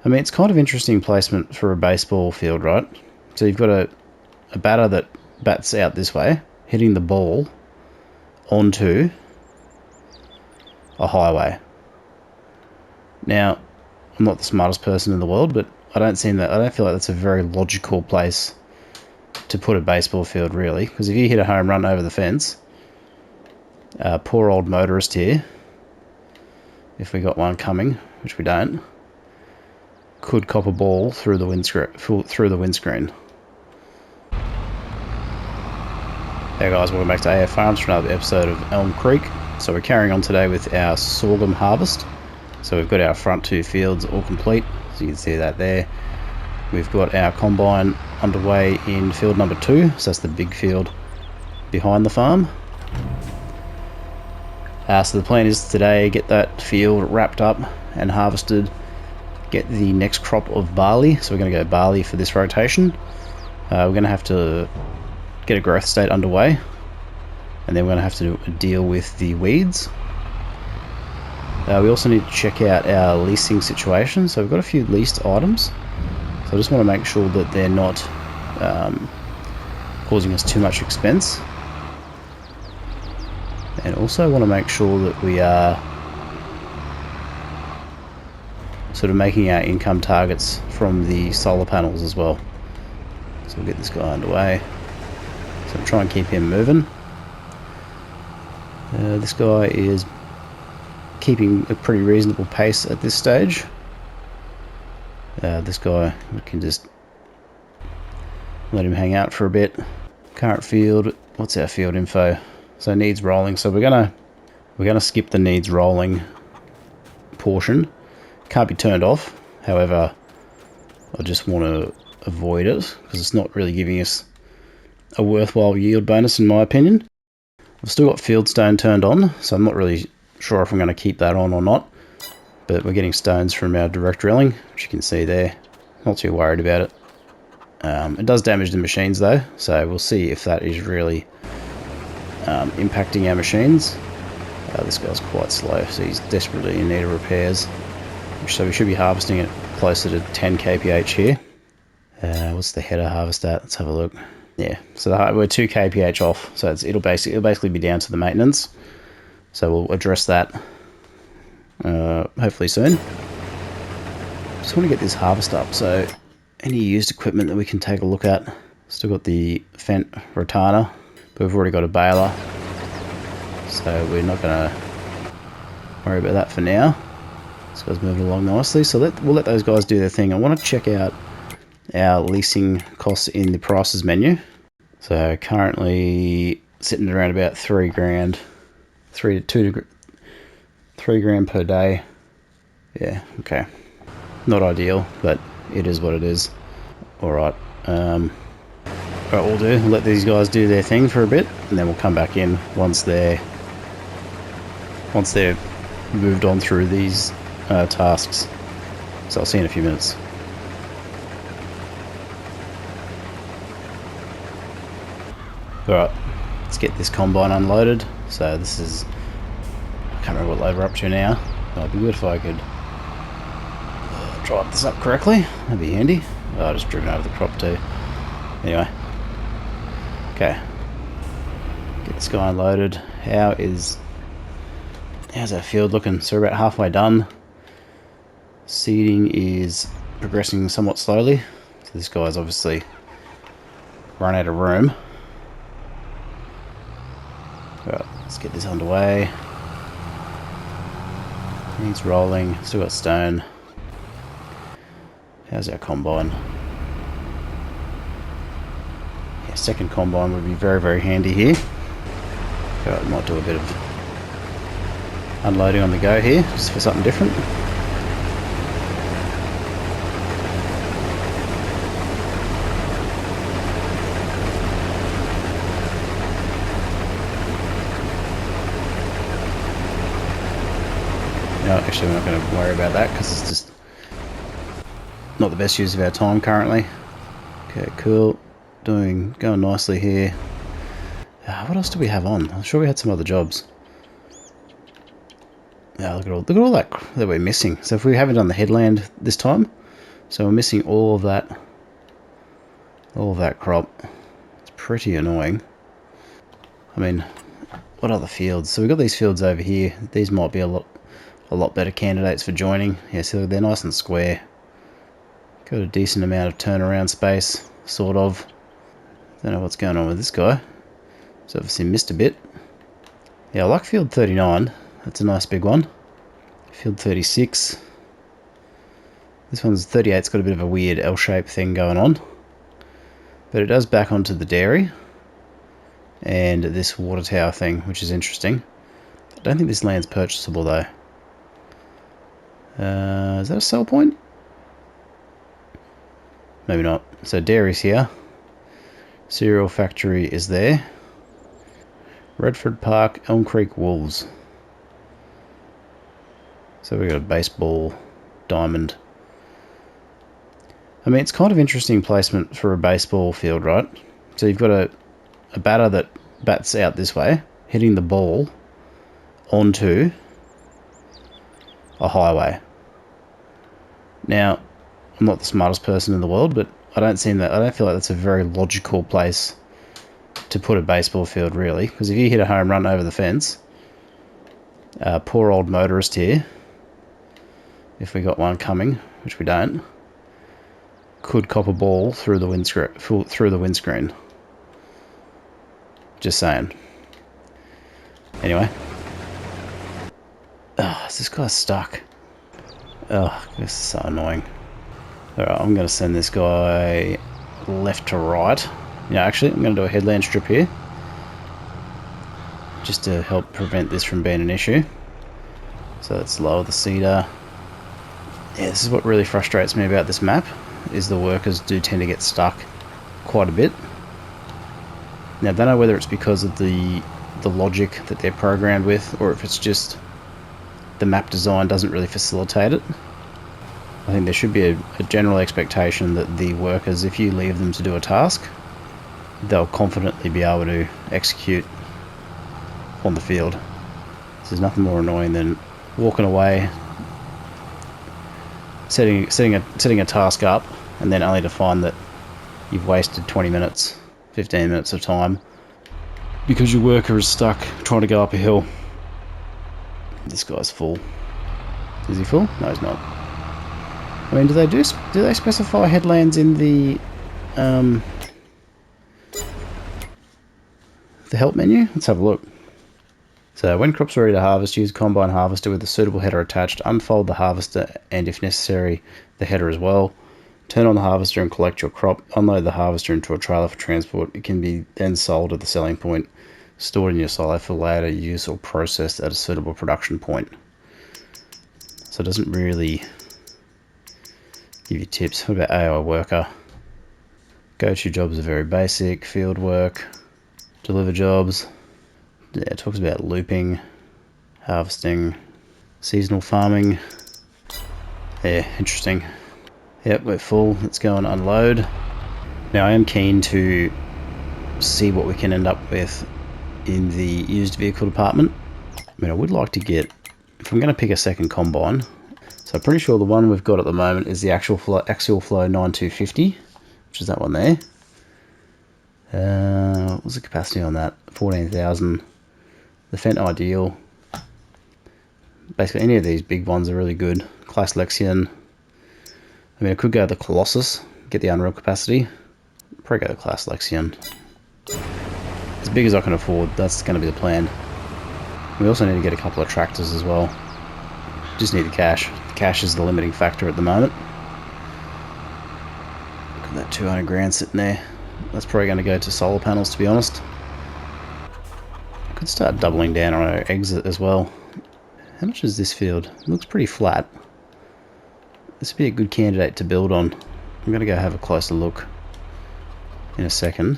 I mean, it's kind of interesting placement for a baseball field, right? So you've got a batter that bats out this way, hitting the ball onto a highway. Now, I'm not the smartest person in the world, but I don't feel like that's a very logical place to put a baseball field, really. Because if you hit a home run over the fence, poor old motorist here, if we got one coming, which we don't, could cop a ball through the windscreen. Hey guys, welcome back to AF Farms for another episode of Elm Creek. So we're carrying on today with our sorghum harvest. So we've got our front two fields all complete, so you can see that there. We've got our combine underway in field number 2, so that's the big field behind the farm. So the plan is today get that field wrapped up and harvested, get the next crop of barley. So we're going to go barley for this rotation. We're going to have to get a growth state underway, and then we're going to have to deal with the weeds. We also need to check out our leasing situation. So we've got a few leased items, so I just want to make sure that they're not causing us too much expense, and also want to make sure that we are sort of making our income targets from the solar panels as well. So we'll get this guy underway. So try and keep him moving. This guy is keeping a pretty reasonable pace at this stage. This guy, we can just let him hang out for a bit. Current field, what's our field info? So needs rolling. So we're gonna skip the needs rolling portion. Can't be turned off. However, I just want to avoid it because it's not really giving us a worthwhile yield bonus in my opinion. I've still got fieldstone turned on, so I'm not really sure if I'm going to keep that on or not, but we're getting stones from our direct drilling, which you can see there. Not too worried about it. It does damage the machines though, so we'll see if that is really impacting our machines. This guy's quite slow, so he's desperately in need of repairs, so we should be harvesting it closer to 10 kph here. What's the header harvest at? Let's have a look. Yeah, so we're 2 kph off, so it'll basically be down to the maintenance. So we'll address that hopefully soon. Just want to get this harvest up, so any used equipment that we can take a look at. Still got the Fent Rotana, but we've already got a baler, so we're not going to worry about that for now. This guy's moving along nicely, so we'll let those guys do their thing. I want to check out our leasing costs in the prices menu. So currently sitting around about $3,000, $3 grand per day. Yeah, okay. Not ideal, but it is what it is. Alright. Alright, we'll let these guys do their thing for a bit, and then we'll come back in once they're moved on through these tasks. So I'll see you in a few minutes. Alright, let's get this combine unloaded. So this is, I can't remember what load we're up to now. It'd be good if I could drive this up correctly. That'd be handy. Oh, I just driven over the crop too. Anyway. Okay. Get this guy unloaded. How's our field looking? So we're about halfway done. Seeding is progressing somewhat slowly. So this guy's obviously run out of room. Alright, let's get this underway. Needs rolling. Still got stone. How's our combine? Yeah, second combine would be very, very handy here. Alright, might do a bit of unloading on the go here, just for something different. No, actually we're not going to worry about that because it's just not the best use of our time currently. Okay, cool. Going nicely here. What else do we have on? I'm sure we had some other jobs. Yeah, look at all that we're missing. So if we haven't done the headland this time, So we're missing all of that crop. It's pretty annoying. I mean, what other fields? So we've got these fields over here. These might be a lot better candidates for joining. Yeah, so they're nice and square. Got a decent amount of turnaround space, sort of. Don't know what's going on with this guy. He's obviously missed a bit. Yeah, I like field 39. That's a nice big one. Field 36. This one's 38. It's got a bit of a weird L-shaped thing going on. But it does back onto the dairy. And this water tower thing, which is interesting. I don't think this land's purchasable though. Is that a sell point? Maybe not. So dairy's here. Cereal factory is there. Redford Park, Elm Creek Wolves. So we've got a baseball diamond. I mean, it's kind of interesting placement for a baseball field, right? So you've got a batter that bats out this way, hitting the ball onto a highway. Now, I'm not the smartest person in the world, but I don't feel like that's a very logical place to put a baseball field, really. Because if you hit a home run over the fence, poor old motorist here, if we got one coming, which we don't, could cop a ball through the windscreen. Just saying. Anyway. Oh, is this guy stuck? Oh, this is so annoying. Alright, I'm going to send this guy left to right. Yeah, actually, I'm going to do a headland strip here. Just to help prevent this from being an issue. So let's lower the cedar. Yeah, this is what really frustrates me about this map, is the workers do tend to get stuck quite a bit. Now, I don't know whether it's because of the logic that they're programmed with, or if it's just the map design doesn't really facilitate it. I think there should be a general expectation that the workers, if you leave them to do a task, they'll confidently be able to execute on the field. There's nothing more annoying than walking away, setting a task up, and then only to find that you've wasted 20 minutes, 15 minutes of time because your worker is stuck trying to go up a hill. This guy's full. Is he full? No, he's not. I mean, do they specify headlands in the help menu? Let's have a look. So when crops are ready to harvest, use a combine harvester with a suitable header attached. Unfold the harvester and, if necessary, the header as well. Turn on the harvester and collect your crop. Unload the harvester into a trailer for transport. It can be then sold at the selling point, stored in your silo for later use, or processed at a suitable production point. So it doesn't really give you tips. What about AI worker? Go-to jobs are very basic. Field work, deliver jobs. Yeah, it talks about looping, harvesting, seasonal farming. Yeah, interesting. Yep, we're full. Let's go and unload. Now, I am keen to see what we can end up with in the used vehicle department. I mean, I would like to get, if I'm going to pick a second combine, so I'm pretty sure the one we've got at the moment is the axial flow 9250, which is that one there. What was the capacity on that? 14,000. The Fent Ideal. Basically, any of these big ones are really good. Class Lexion. I mean, I could go the Colossus, get the Unreal capacity. Probably go the Class Lexion. As big as I can afford, that's going to be the plan. We also need to get a couple of tractors as well. Just need the cash. The cash is the limiting factor at the moment. Look at that 200 grand sitting there. That's probably going to go to solar panels, to be honest. Could start doubling down on our exit as well. How much is this field? It looks pretty flat. This would be a good candidate to build on. I'm going to go have a closer look in a second.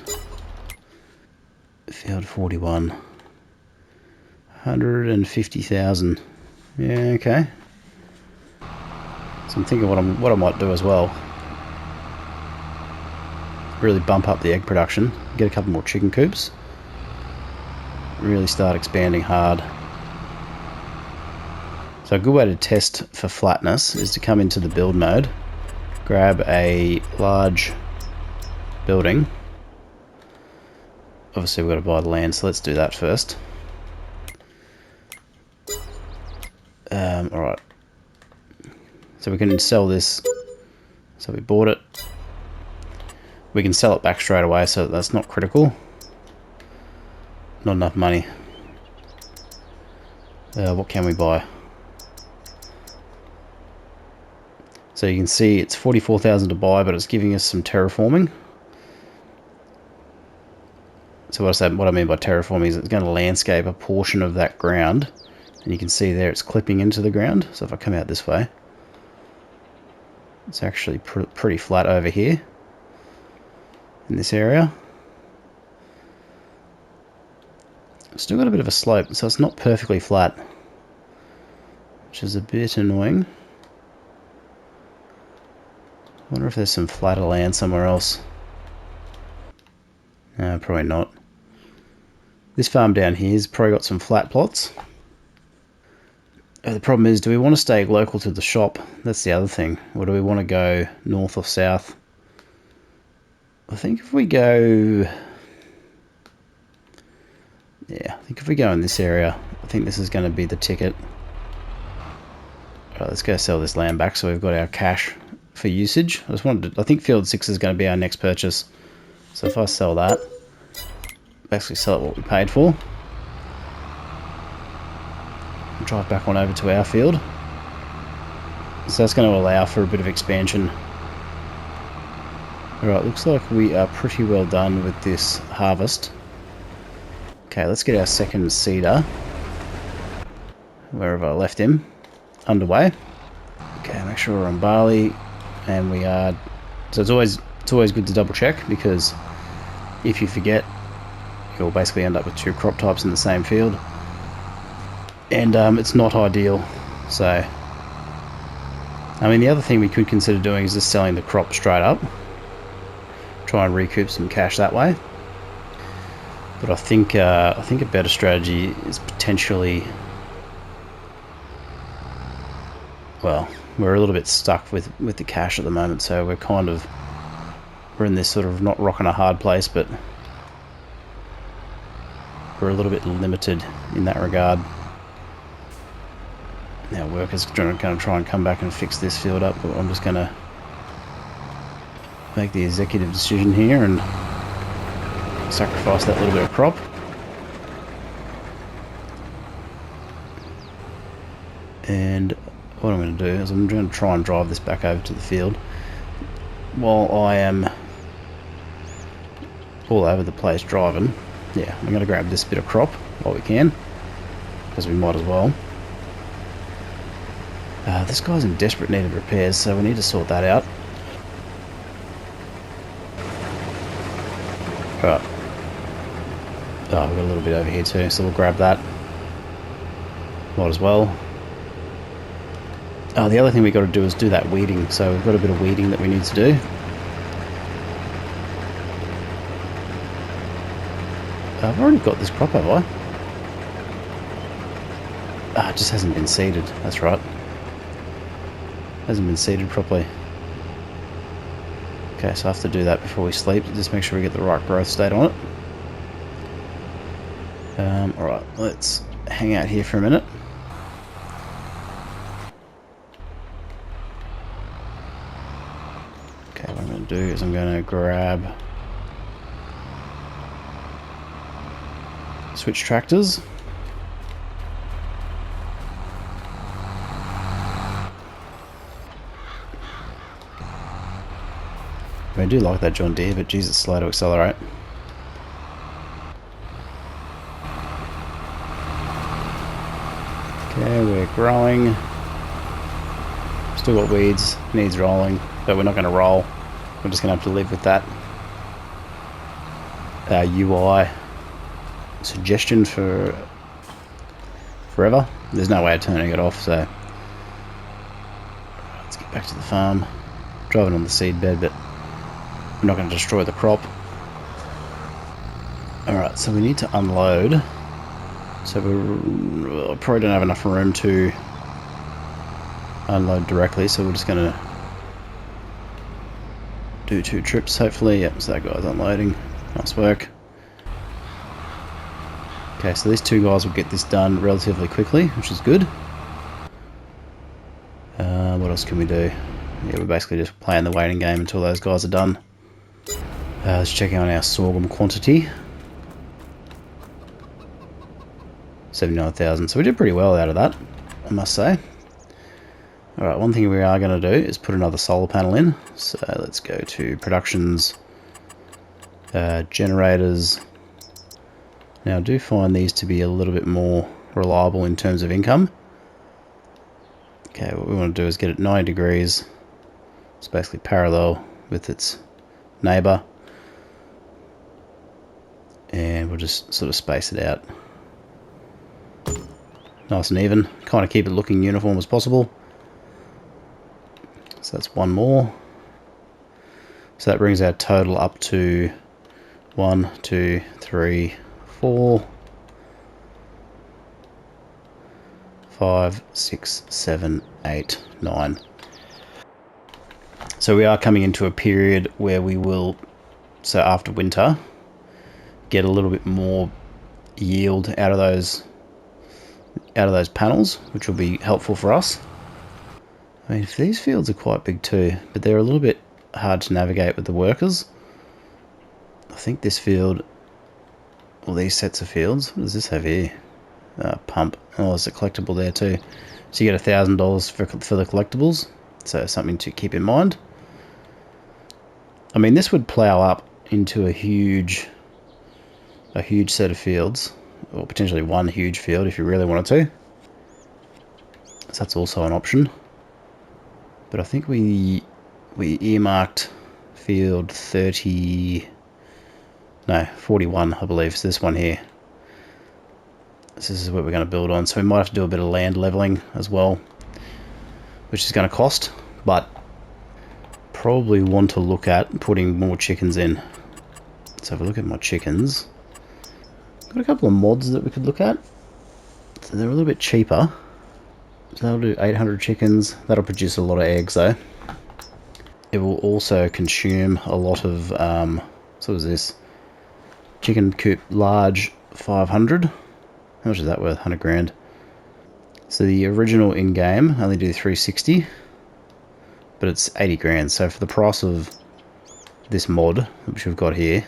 Field 41. 150,000. Yeah, okay. So I'm thinking what I might do as well. Really bump up the egg production. Get a couple more chicken coops. Really start expanding hard. So a good way to test for flatness is to come into the build mode, grab a large building. Obviously we've got to buy the land, so let's do that first. Alright. So we can sell this. So we bought it. We can sell it back straight away, so that's not critical. Not enough money. What can we buy? So you can see it's 44,000 to buy, but it's giving us some terraforming. So what I mean by terraforming is it's going to landscape a portion of that ground. And you can see there it's clipping into the ground. So if I come out this way, it's actually pretty flat over here in this area. Still got a bit of a slope, so it's not perfectly flat, which is a bit annoying. I wonder if there's some flatter land somewhere else. No, probably not. This farm down here's probably got some flat plots. The problem is, do we want to stay local to the shop? That's the other thing. Or do we want to go north or south? I think if we go... Yeah, I think if we go in this area, I think this is going to be the ticket. Alright, let's go sell this land back so we've got our cash for usage. I think Field 6 is going to be our next purchase. So if I sell that, basically sell it what we paid for. Drive back on over to our field. So that's going to allow for a bit of expansion. Alright, looks like we are pretty well done with this harvest. Okay, let's get our second seeder, wherever I left him, underway. Okay, make sure we're on barley, and we are. So it's always good to double check, because if you forget, you'll basically end up with two crop types in the same field, and it's not ideal. So, I mean, the other thing we could consider doing is just selling the crop straight up, try and recoup some cash that way. But I think a better strategy is potentially, well, we're a little bit stuck with the cash at the moment, so we're in this sort of not rock and a hard place, but we're a little bit limited in that regard. Now workers are going to try and come back and fix this field up, but I'm just going to make the executive decision here and sacrifice that little bit of crop. And what I'm going to do is I'm going to try and drive this back over to the field while I am all over the place driving. Yeah, I'm going to grab this bit of crop while we can, because we might as well. This guy's in desperate need of repairs, so we need to sort that out. Right. Oh, we've got a little bit over here too, so we'll grab that. Might as well. Oh, the other thing we've got to do is do that weeding, so we've got a bit of weeding that we need to do. I've already got this crop, have I? Ah, it just hasn't been seeded, that's right. Hasn't been seeded properly. Okay, so I have to do that before we sleep, just make sure we get the right growth state on it. Alright, let's hang out here for a minute. Okay, what I'm going to do is I'm going to grab switch tractors. I do like that John Deere, but geez, it's slow to accelerate. Okay, we're growing. Still got weeds, needs rolling, but we're not going to roll. We're just going to have to live with that. UI suggestion for forever. There's no way of turning it off, so let's get back to the farm. Driving on the seed bed, but we're not going to destroy the crop. Alright, so we need to unload. So we probably don't have enough room to unload directly, so we're just going to do 2 trips hopefully. Yep, so that guy's unloading. Nice work. Okay, so these 2 guys will get this done relatively quickly, which is good. What else can we do? Yeah, we're basically just playing the waiting game until those guys are done. Let's check on our sorghum quantity. 79,000, so we did pretty well out of that, I must say. Alright, one thing we are going to do is put another solar panel in. So let's go to productions, generators. Now I do find these to be a little bit more reliable in terms of income. Okay, what we want to do is get it 90 degrees. It's basically parallel with its neighbour. And we'll just sort of space it out. Nice and even. Kind of keep it looking uniform as possible. So that's one more. So that brings our total up to 1, 2, 3, 4, 5, 6, 7, 8, 9. So we are coming into a period where we will, so after winter, get a little bit more yield out of those panels, which will be helpful for us. I mean, these fields are quite big too, but they're a little bit hard to navigate with the workers. I think this field, or these sets of fields, what does this have here? Pump. Oh, there's a collectible there too. So you get $1,000 for the collectibles, so something to keep in mind. I mean, this would plow up into a huge set of fields, or potentially one huge field if you really wanted to. So that's also an option. But I think we earmarked field 41, I believe. So this one here. This is what we're going to build on. So we might have to do a bit of land leveling as well, which is going to cost, but probably want to look at putting more chickens in. So if I look at my chickens, got a couple of mods that we could look at. So they're a little bit cheaper. So that'll do 800 chickens. That'll produce a lot of eggs though. It will also consume a lot of, so what is this? Chicken coop large 500. How much is that worth? 100 grand. So the original in-game only do 360, but it's 80 grand. So for the price of this mod, which we've got here,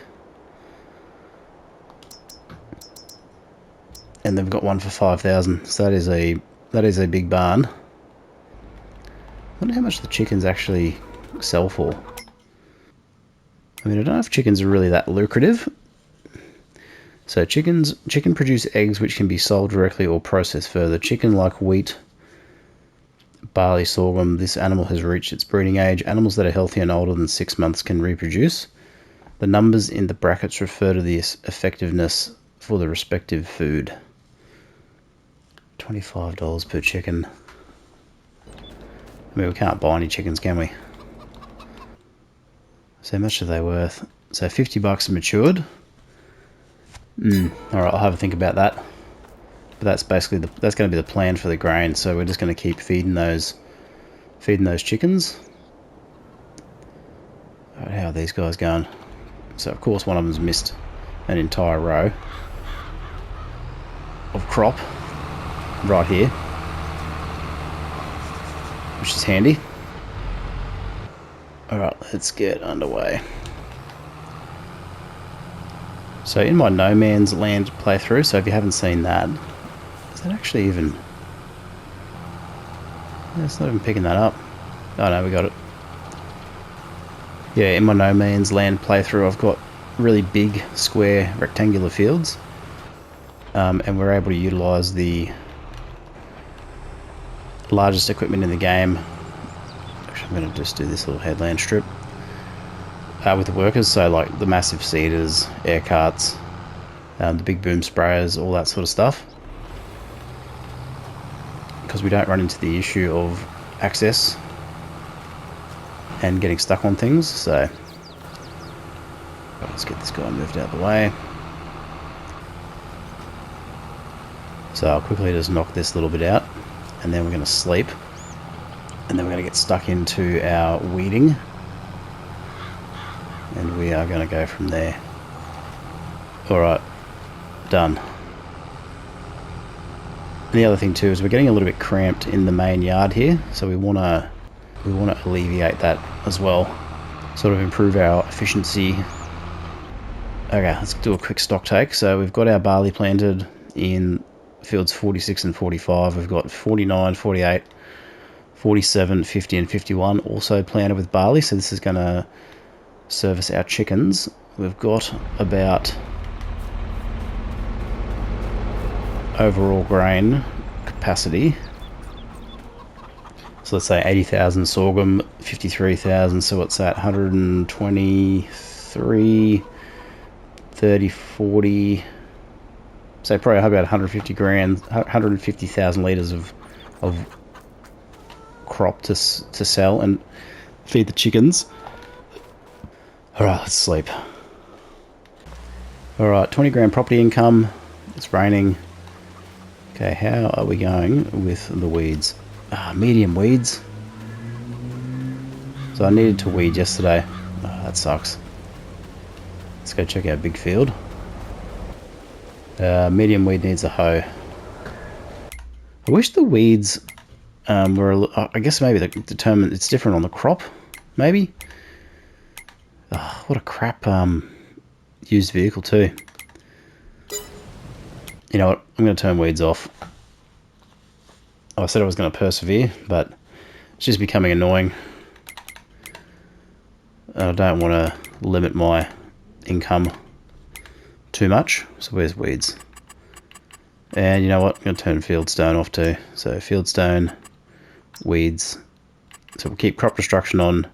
and they've got one for 5,000. So that is a big barn. I wonder how much the chickens actually sell for. I mean, I don't know if chickens are really that lucrative. So chicken produce eggs which can be sold directly or processed further. Chicken, like wheat, barley, sorghum, this animal has reached its breeding age. Animals that are healthy and older than 6 months can reproduce. The numbers in the brackets refer to the effectiveness for the respective food. $25 per chicken. I mean, we can't buy any chickens, can we? So how much are they worth? So $50 are matured. Alright, I'll have a think about that. But that's basically that's going to be the plan for the grain. So we're just going to keep feeding those chickens. Alright, how are these guys going? So of course one of them's missed an entire row of crop right here, which is handy. Alright, let's get underway. So in my No Man's Land playthrough, so if you haven't seen that, is that actually even... Yeah, it's not even picking that up. Oh no, we got it. Yeah, in my No Man's Land playthrough, I've got really big, square, rectangular fields. And we're able to utilise the largest equipment in the game. Actually, I'm going to just do this little headland strip. With the workers, so like the massive seeders, air carts, the big boom sprayers, all that sort of stuff. Because we don't run into the issue of access and getting stuck on things, so let's get this guy moved out of the way. So I'll quickly just knock this little bit out, and then we're going to sleep, and then we're going to get stuck into our weeding. And we are going to go from there. Alright, done. And the other thing too is we're getting a little bit cramped in the main yard here, so we want to alleviate that as well. Sort of improve our efficiency. Okay, let's do a quick stock take. So we've got our barley planted in fields 46 and 45. We've got 49, 48, 47, 50 and 51 also planted with barley. So this is going to service our chickens. We've got about overall grain capacity. So let's say 80,000 sorghum, 53,000. So what's that? 123, 30, 40. So probably about 150,000 litres of crop to sell and feed the chickens. Alright, let's sleep. Alright, 20 grand property income. It's raining. Okay, how are we going with the weeds? Medium weeds. So I needed to weed yesterday. That sucks. Let's go check out big field. Medium weed needs a hoe. I wish the weeds were, I guess maybe they determine it's different on the crop, maybe. What a crap used vehicle too. You know what, I'm going to turn weeds off. I said I was going to persevere, but it's just becoming annoying. I don't want to limit my income too much. So where's weeds? And you know what? I'm going to turn fieldstone off too. So fieldstone, weeds. So we'll keep crop destruction on.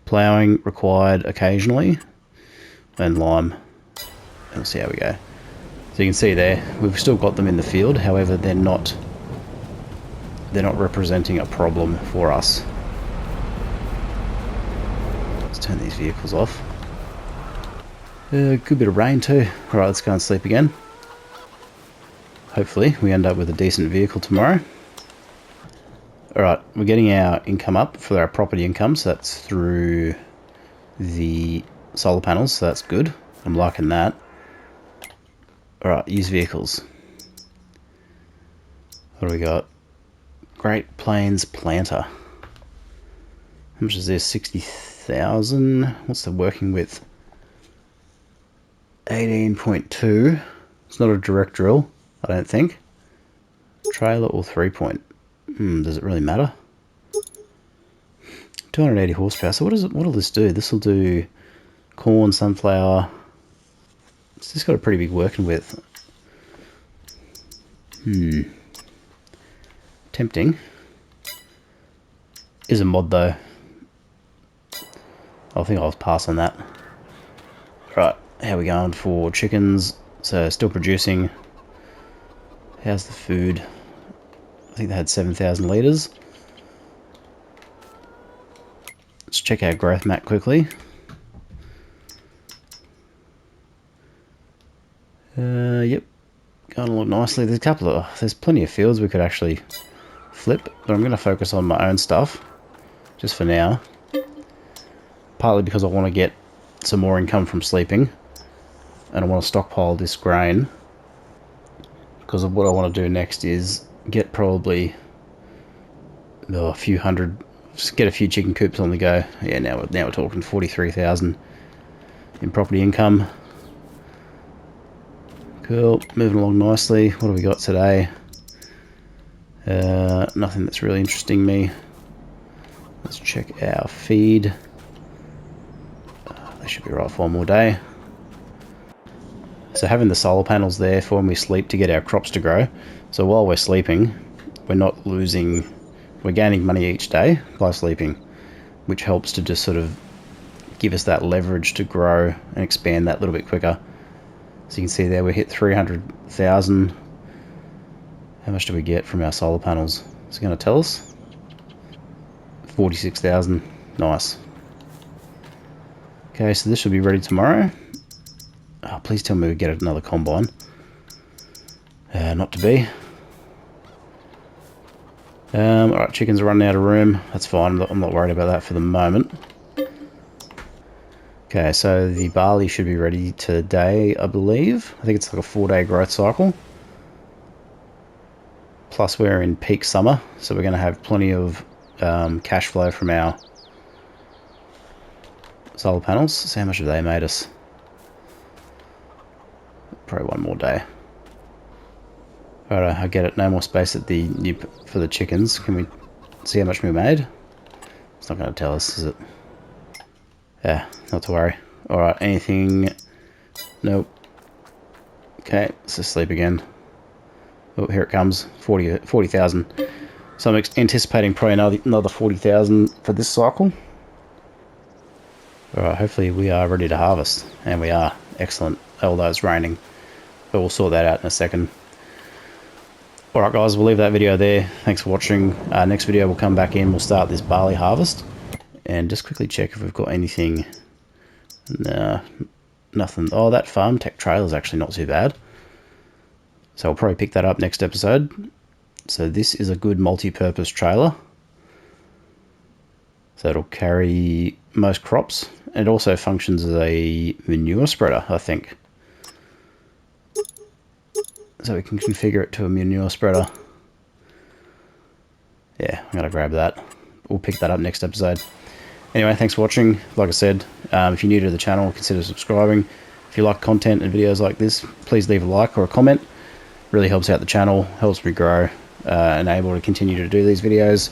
Ploughing required occasionally. And lime. And we'll see how we go. So you can see there, we've still got them in the field. However, they're not representing a problem for us. Let's turn these vehicles off. Good bit of rain too. Alright, let's go and sleep again. Hopefully we end up with a decent vehicle tomorrow. Alright, we're getting our income up for our property income, so that's through the solar panels, so that's good. I'm liking that. Alright, used vehicles. What do we got? Great Plains Planter. How much is this? 60,000. What's the working width? 18.2. It's not a direct drill, I don't think. Trailer or 3-point. Does it really matter? 280 horsepower. So what'll this do? This will do corn, sunflower. It's just got a pretty big working width. Tempting. Is a mod though. I think I'll pass on that. Right, how are we going for chickens? So still producing. How's the food? I think they had 7,000 litres. Let's check our growth map quickly. Yep, going along nicely. There's plenty of fields we could actually flip, but I'm going to focus on my own stuff just for now. Partly because I want to get some more income from sleeping, and I want to stockpile this grain. Because of what I want to do next is get probably a few hundred, just get a few chicken coops on the go. Yeah, now we're talking 43,000 in property income. Cool, moving along nicely. What have we got today? Nothing that's really interesting me. Let's check our feed. They should be right for one more day. So having the solar panels there for when we sleep to get our crops to grow. So while we're sleeping, we're not losing, we're gaining money each day by sleeping, which helps to just sort of give us that leverage to grow and expand that little bit quicker. So you can see there we hit 300,000. How much do we get from our solar panels? Is it going to tell us? 46,000. Nice. Okay, so this should be ready tomorrow. Oh, please tell me we get another combine. Not to be. Alright, chickens are running out of room. That's fine. I'm not worried about that for the moment. Okay, so the barley should be ready today, I believe. I think it's like a 4-day growth cycle. Plus we're in peak summer, so we're going to have plenty of cash flow from our solar panels. So how much have they made us? Probably one more day. Alright, I get it. No more space at the for the chickens. Can we see how much we made? It's not going to tell us, is it? Yeah, not to worry. Alright, anything? Nope. Okay, let's just sleep again. Oh, here it comes. 40,000. So I'm anticipating probably another 40,000 for this cycle. Alright, hopefully we are ready to harvest. And we are. Excellent. Although it's raining. But we'll sort that out in a second. Alright guys, we'll leave that video there. Thanks for watching. Next video we'll come back in. We'll start this barley harvest. And just quickly check if we've got anything. No, nothing. Oh, that farm tech trailer is actually not too bad. So I'll probably pick that up next episode. So this is a good multi-purpose trailer. So it'll carry most crops. It also functions as a manure spreader, I think. So we can configure it to a manure spreader. Yeah, I'm going to grab that. We'll pick that up next episode. Anyway, thanks for watching. Like I said, if you're new to the channel, consider subscribing. If you like content and videos like this, please leave a like or a comment. Really helps out the channel, helps me grow, and able to continue to do these videos.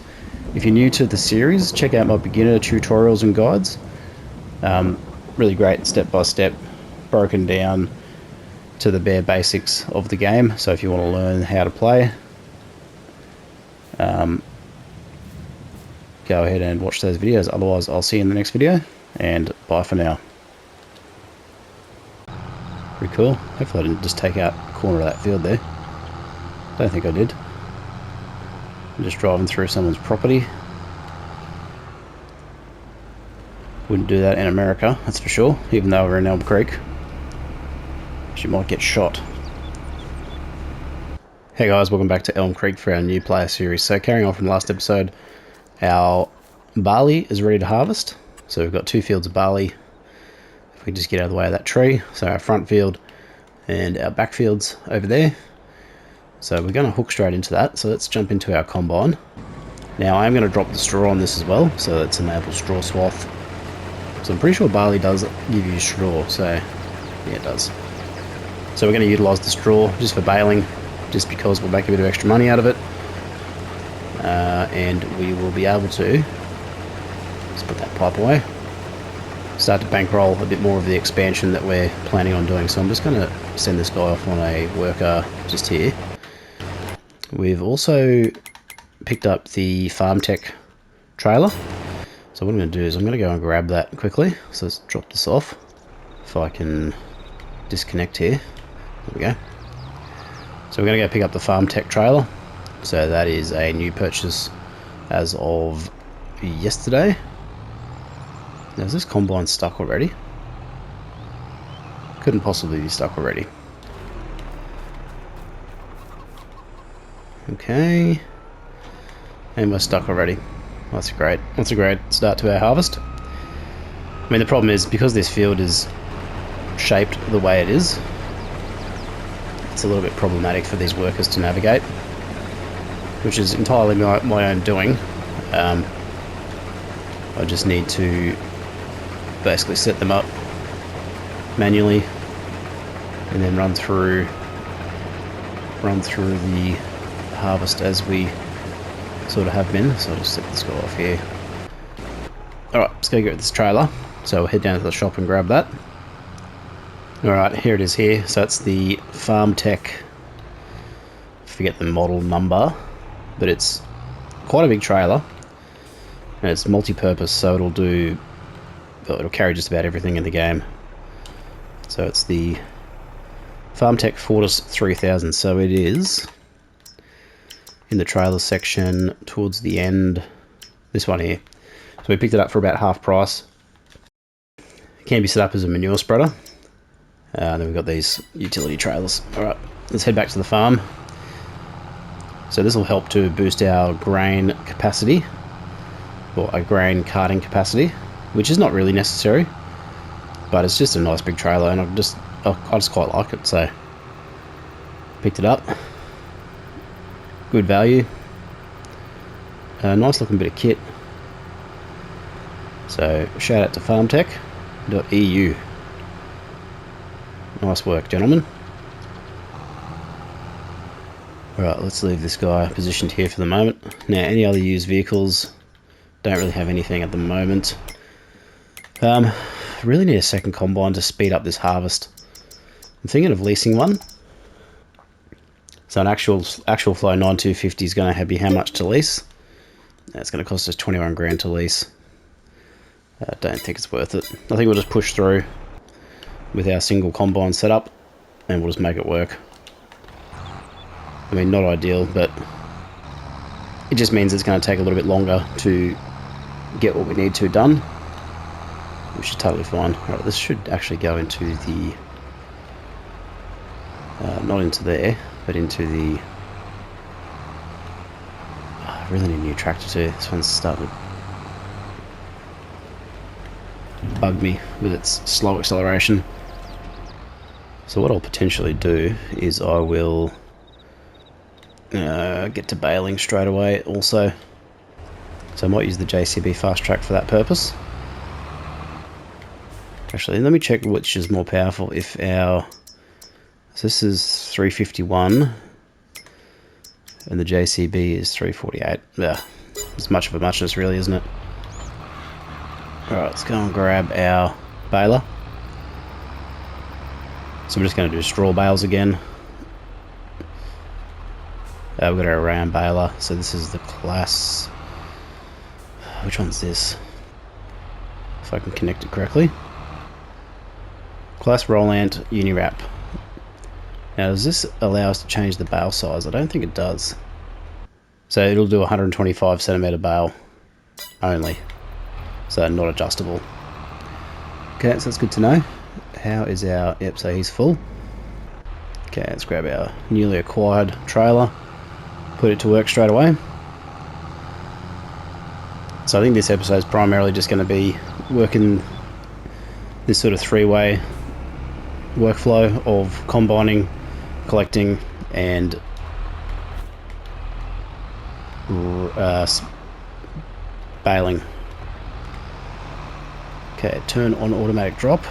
If you're new to the series, check out my beginner tutorials and guides. Really great step-by-step, broken down to the bare basics of the game. So if you want to learn how to play, go ahead and watch those videos. Otherwise, I'll see you in the next video, and bye for now. Pretty cool. Hopefully I didn't just take out a corner of that field there. Don't think I did. I'm just driving through someone's property. Wouldn't do that in America, that's for sure, even though we're in Elm Creek. She might get shot. Hey guys, welcome back to Elm Creek for our new player series. So carrying on from last episode, our barley is ready to harvest. So we've got 2 fields of barley. If we just get out of the way of that tree. So our front field and our back fields over there. So we're going to hook straight into that. So let's jump into our combine. Now I'm going to drop the straw on this as well. So it's a maple straw swath. So I'm pretty sure barley does give you straw. So yeah, it does. So we're going to utilise the straw just for baling. Just because we'll make a bit of extra money out of it. And we will be able to, let's put that pipe away, start to bankroll a bit more of the expansion that we're planning on doing. So I'm just going to send this guy off on a worker just here. We've also picked up the farm tech trailer. So what I'm going to do is I'm going to go and grab that quickly. So let's drop this off. If I can disconnect here. There we go. So we're going to go pick up the farm tech trailer. So that is a new purchase as of yesterday. Now is this combine stuck already? Couldn't possibly be stuck already. Okay. And we're stuck already. That's great. That's a great start to our harvest. I mean, the problem is because this field is shaped the way it is, it's a little bit problematic for these workers to navigate, which is entirely my own doing. I just need to basically set them up manually and then run through the harvest as we sort of have been. So I'll just set this guy off here. Alright, let's go get this trailer. So we'll head down to the shop and grab that. Alright, here it is here. So it's the Farm Tech, I forget the model number, but it's quite a big trailer. And it's multi-purpose, so it'll carry just about everything in the game. So it's the Farm Tech Fortis 3000, so it is in the trailer section towards the end, this one here. So we picked it up for about half price. It can be set up as a manure spreader. Then we've got these utility trailers. Alright, let's head back to the farm. So this will help to boost our grain capacity, or a grain carting capacity, which is not really necessary. but it's just a nice big trailer, and I just quite like it, so picked it up. Good value. Nice looking bit of kit. So shout out to farmtech.eu. Nice work, gentlemen. Alright, let's leave this guy positioned here for the moment. Now, any other used vehicles? Don't really have anything at the moment. Really need a second combine to speed up this harvest. I'm thinking of leasing one. So an actual flow 9250 is going to be how much to lease? It's going to cost us 21 grand to lease. I don't think it's worth it. I think we'll just push through with our single combine setup, and we'll just make it work. I mean, not ideal, but it just means it's going to take a little bit longer to get what we need to done, which is totally fine. Alright, this should actually go into the, not into there, but into the, I really need a new tractor too. This one's starting to bug me with its slow acceleration. So what I'll potentially do is I will get to baling straight away also. So I might use the JCB fast track for that purpose. Actually, let me check which is more powerful. If our, so this is 351 and the JCB is 348. Yeah, it's much of a muchness really, isn't it? Alright, let's go and grab our baler. So we're just going to do straw bales again. We've got our round baler. So this is the class, which one's this? If I can connect it correctly. Class Roland Univap. Now, does this allow us to change the bale size? I don't think it does. So it'll do 125 centimeter bale only. So not adjustable. Okay, so that's good to know. How is our, yep, so he's full. Okay, let's grab our newly acquired trailer. Put it to work straight away. So I think this episode is primarily just going to be working this sort of three-way workflow of combining, collecting, and baling. Okay, turn on automatic drop.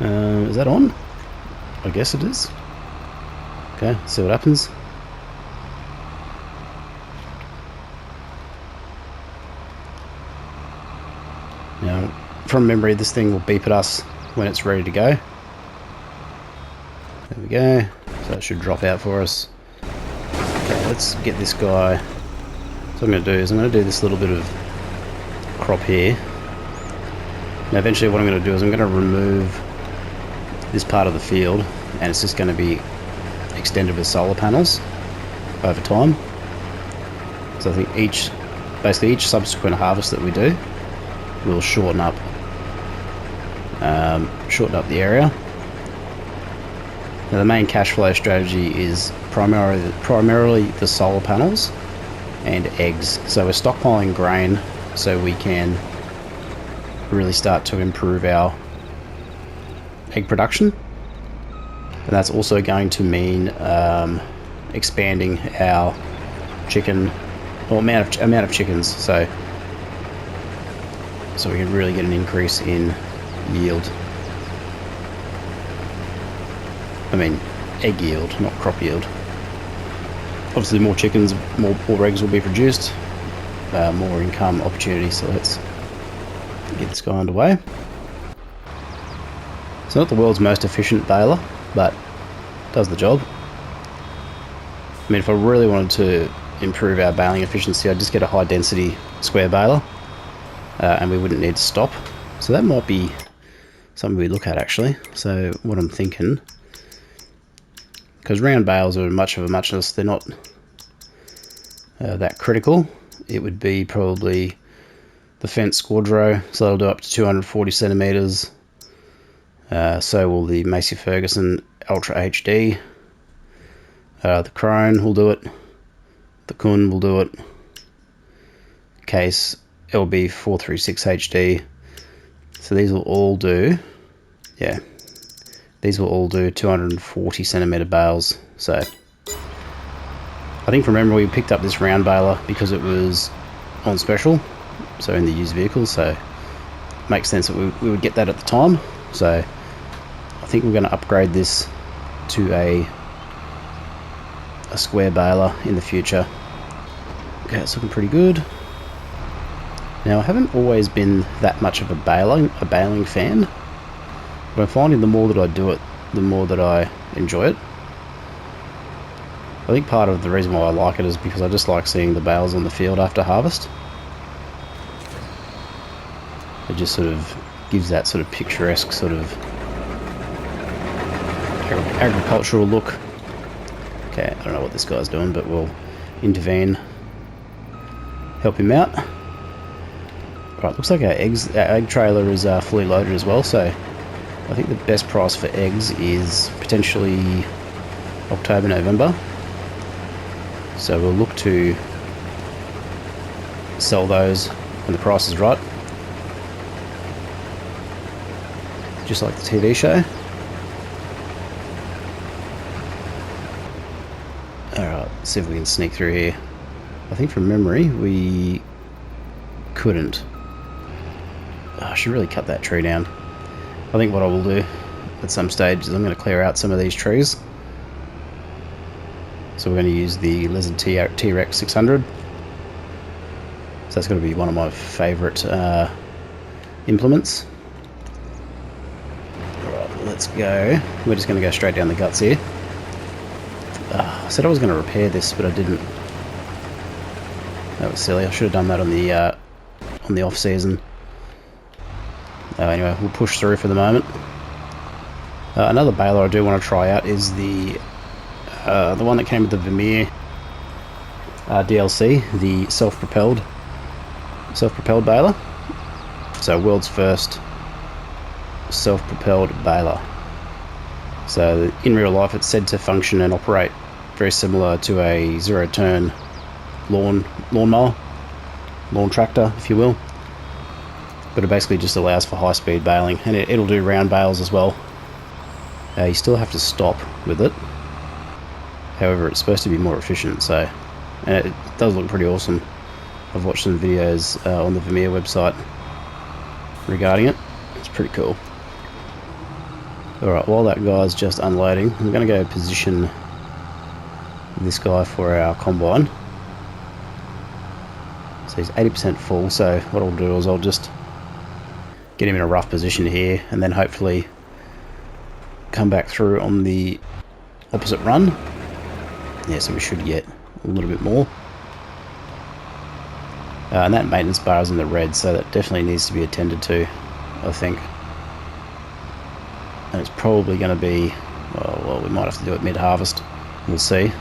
Is that on? I guess it is. Okay, see what happens. Now, from memory, this thing will beep at us when it's ready to go. There we go. So it should drop out for us. Okay, let's get this guy. So what I'm going to do is I'm going to do this little bit of crop here. Now eventually what I'm going to do is I'm going to remove this part of the field, and it's just going to be extended with solar panels over time. So I think basically each subsequent harvest that we do will shorten up the area. Now the main cash flow strategy is primarily the solar panels and eggs. So we're stockpiling grain so we can really start to improve our egg production, and that's also going to mean expanding our chicken, or amount of chickens, so we can really get an increase in yield. I mean egg yield, not crop yield. Obviously more chickens, more eggs will be produced, more income opportunities. So let's get this guy underway. It's not the world's most efficient baler, but does the job. I mean, if I really wanted to improve our baling efficiency, I'd just get a high density square baler, and we wouldn't need to stop. So that might be something we look at actually. So what I'm thinking, because round bales are much of a muchness, they're not that critical. It would be probably the fence Squadro, so that'll do up to 240 centimeters. So will the Massey Ferguson Ultra HD. The Crone will do it. The Kun will do it. Case LB 436 HD. So these will all do, yeah, these will all do 240 centimeter bales. So I think from memory we picked up this round baler because it was on special, so in the used vehicles, so it makes sense that we would get that at the time. So I think we're going to upgrade this to a square baler in the future. Okay, it's looking pretty good. Now I haven't always been that much of a baling fan, but I'm finding the more that I do it, the more that I enjoy it. I think part of the reason why I like it is because I just like seeing the bales on the field after harvest. It just sort of gives that sort of picturesque sort of agricultural look. Okay, I don't know what this guy's doing, but we'll intervene, help him out. Right, looks like our egg trailer is fully loaded as well, so I think the best price for eggs is potentially October, November. So we'll look to sell those when the price is right. Just like the TV show. Alright, see if we can sneak through here. I think from memory we couldn't. Oh, I should really cut that tree down. I think what I will do at some stage is I'm going to clear out some of these trees. So we're going to use the Lizard T-Rex 600. So that's going to be one of my favourite implements. Alright, let's go. We're just going to go straight down the guts here. I said I was going to repair this, but I didn't. That was silly. I should have done that on the off season. Anyway, we'll push through for the moment. Another baler I do want to try out is the one that came with the Vermeer DLC, the self-propelled baler. So world's first self-propelled baler. So in real life it's said to function and operate very similar to a zero-turn lawnmower, lawn tractor, if you will. But it basically just allows for high-speed baling, and it'll do round bales as well. You still have to stop with it. However, it's supposed to be more efficient, so and it does look pretty awesome. I've watched some videos on the Vermeer website regarding it. It's pretty cool. Alright, while that guy's just unloading, I'm going to go position this guy for our combine. So he's 80% full, so what I'll do is I'll just get him in a rough position here, and then hopefully come back through on the opposite run. Yeah, so we should get a little bit more. And that maintenance bar is in the red, so that definitely needs to be attended to, I think. And it's probably going to be, well, we might have to do it mid-harvest. We'll see.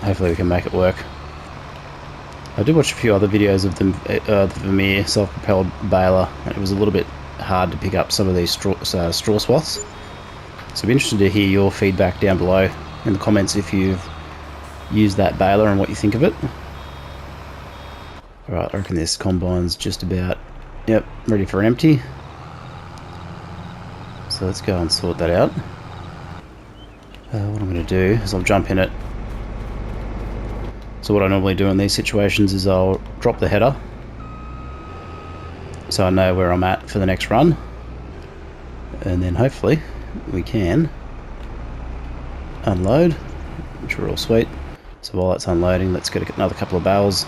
Hopefully we can make it work. I did watch a few other videos of the Vermeer self-propelled baler, and it was a little bit hard to pick up some of these straw swaths. So I'd be interested to hear your feedback down below in the comments if you've used that baler and what you think of it. Alright, I reckon this combine's just about, yep, ready for an empty. So let's go and sort that out. What I'm going to do is I'll jump in it. So what I normally do in these situations is I'll drop the header, so I know where I'm at for the next run, and then hopefully we can unload, which are all sweet. So while that's unloading, let's get another couple of bales,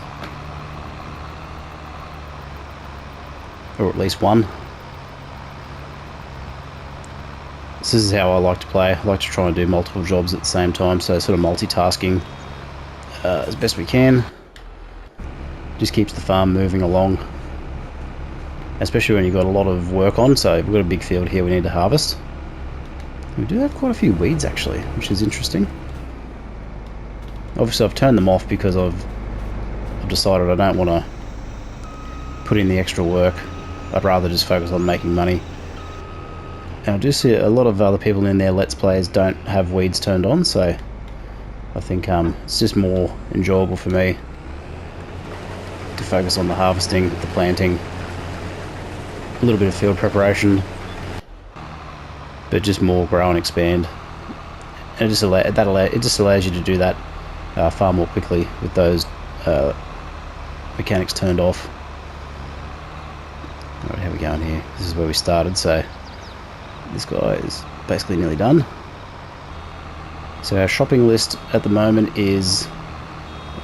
or at least one. This is how I like to play. I like to try and do multiple jobs at the same time, so sort of multitasking as best we can. Just keeps the farm moving along, especially when you've got a lot of work on. So we've got a big field here we need to harvest. We do have quite a few weeds actually, which is interesting. Obviously I've turned them off because I've decided I don't want to put in the extra work. I'd rather just focus on making money. And I do see a lot of other people in their Let's Plays don't have weeds turned on, so I think it's just more enjoyable for me to focus on the harvesting, the planting, a little bit of field preparation, but just more grow and expand. And it just allows you to do that far more quickly with those mechanics turned off. Alright, how are we going here? This is where we started, so this guy is basically nearly done. So our shopping list at the moment is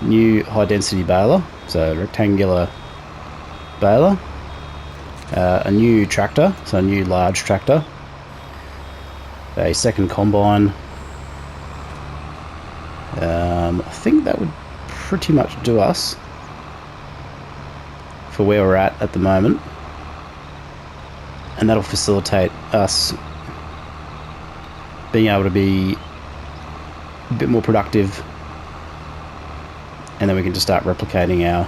new high density baler, so rectangular baler, a new tractor, so a new large tractor, a second combine. I think that would pretty much do us for where we're at the moment, and that'll facilitate us being able to be a bit more productive, and then we can just start replicating our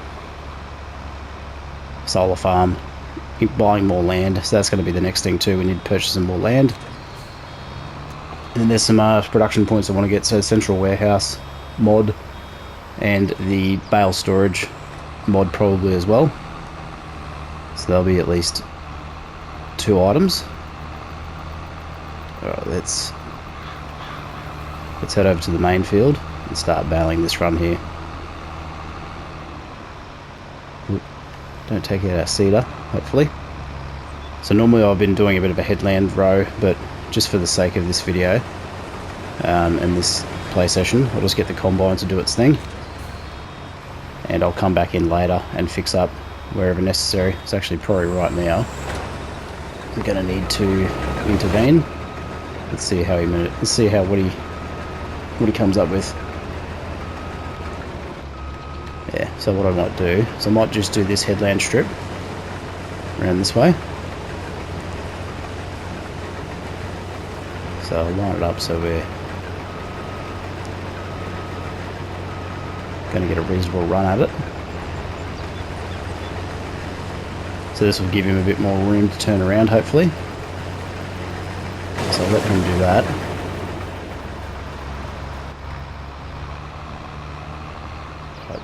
solar farm, buying more land. So that's going to be the next thing too. We need to purchase some more land. And then there's some production points I want to get, so central warehouse mod and the bale storage mod probably as well. So there'll be at least 2 items. Alright, let's head over to the main field and start baling this run here. Don't take out our cedar, hopefully. So normally I've been doing a bit of a headland row, but just for the sake of this video and this play session, I'll just get the combine to do its thing, and I'll come back in later and fix up wherever necessary. It's actually probably right now I'm going to need to intervene. Let's see how what he comes up with. Yeah, so what I might do is I might just do this headland strip around this way. So I'll line it up so we're going to get a reasonable run at it. So this will give him a bit more room to turn around, hopefully. So I'll let him do that.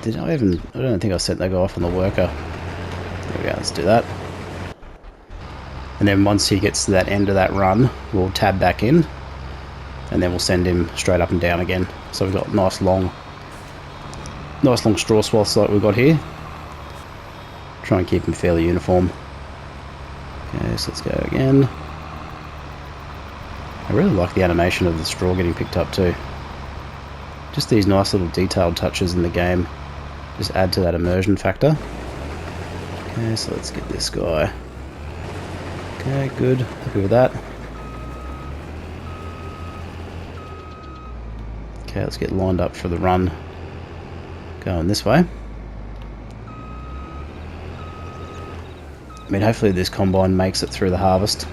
I don't think I sent that guy off on the worker. There we go, let's do that. And then once he gets to that end of that run, we'll tab back in, and then we'll send him straight up and down again. So we've got nice long straw swaths like we've got here. Try and keep them fairly uniform. Okay, so let's go again. I really like the animation of the straw getting picked up too. Just these nice little detailed touches in the game just add to that immersion factor. Okay, so let's get this guy. Okay, good. Happy with that. Okay, let's get lined up for the run going this way. I mean, hopefully this combine makes it through the harvest.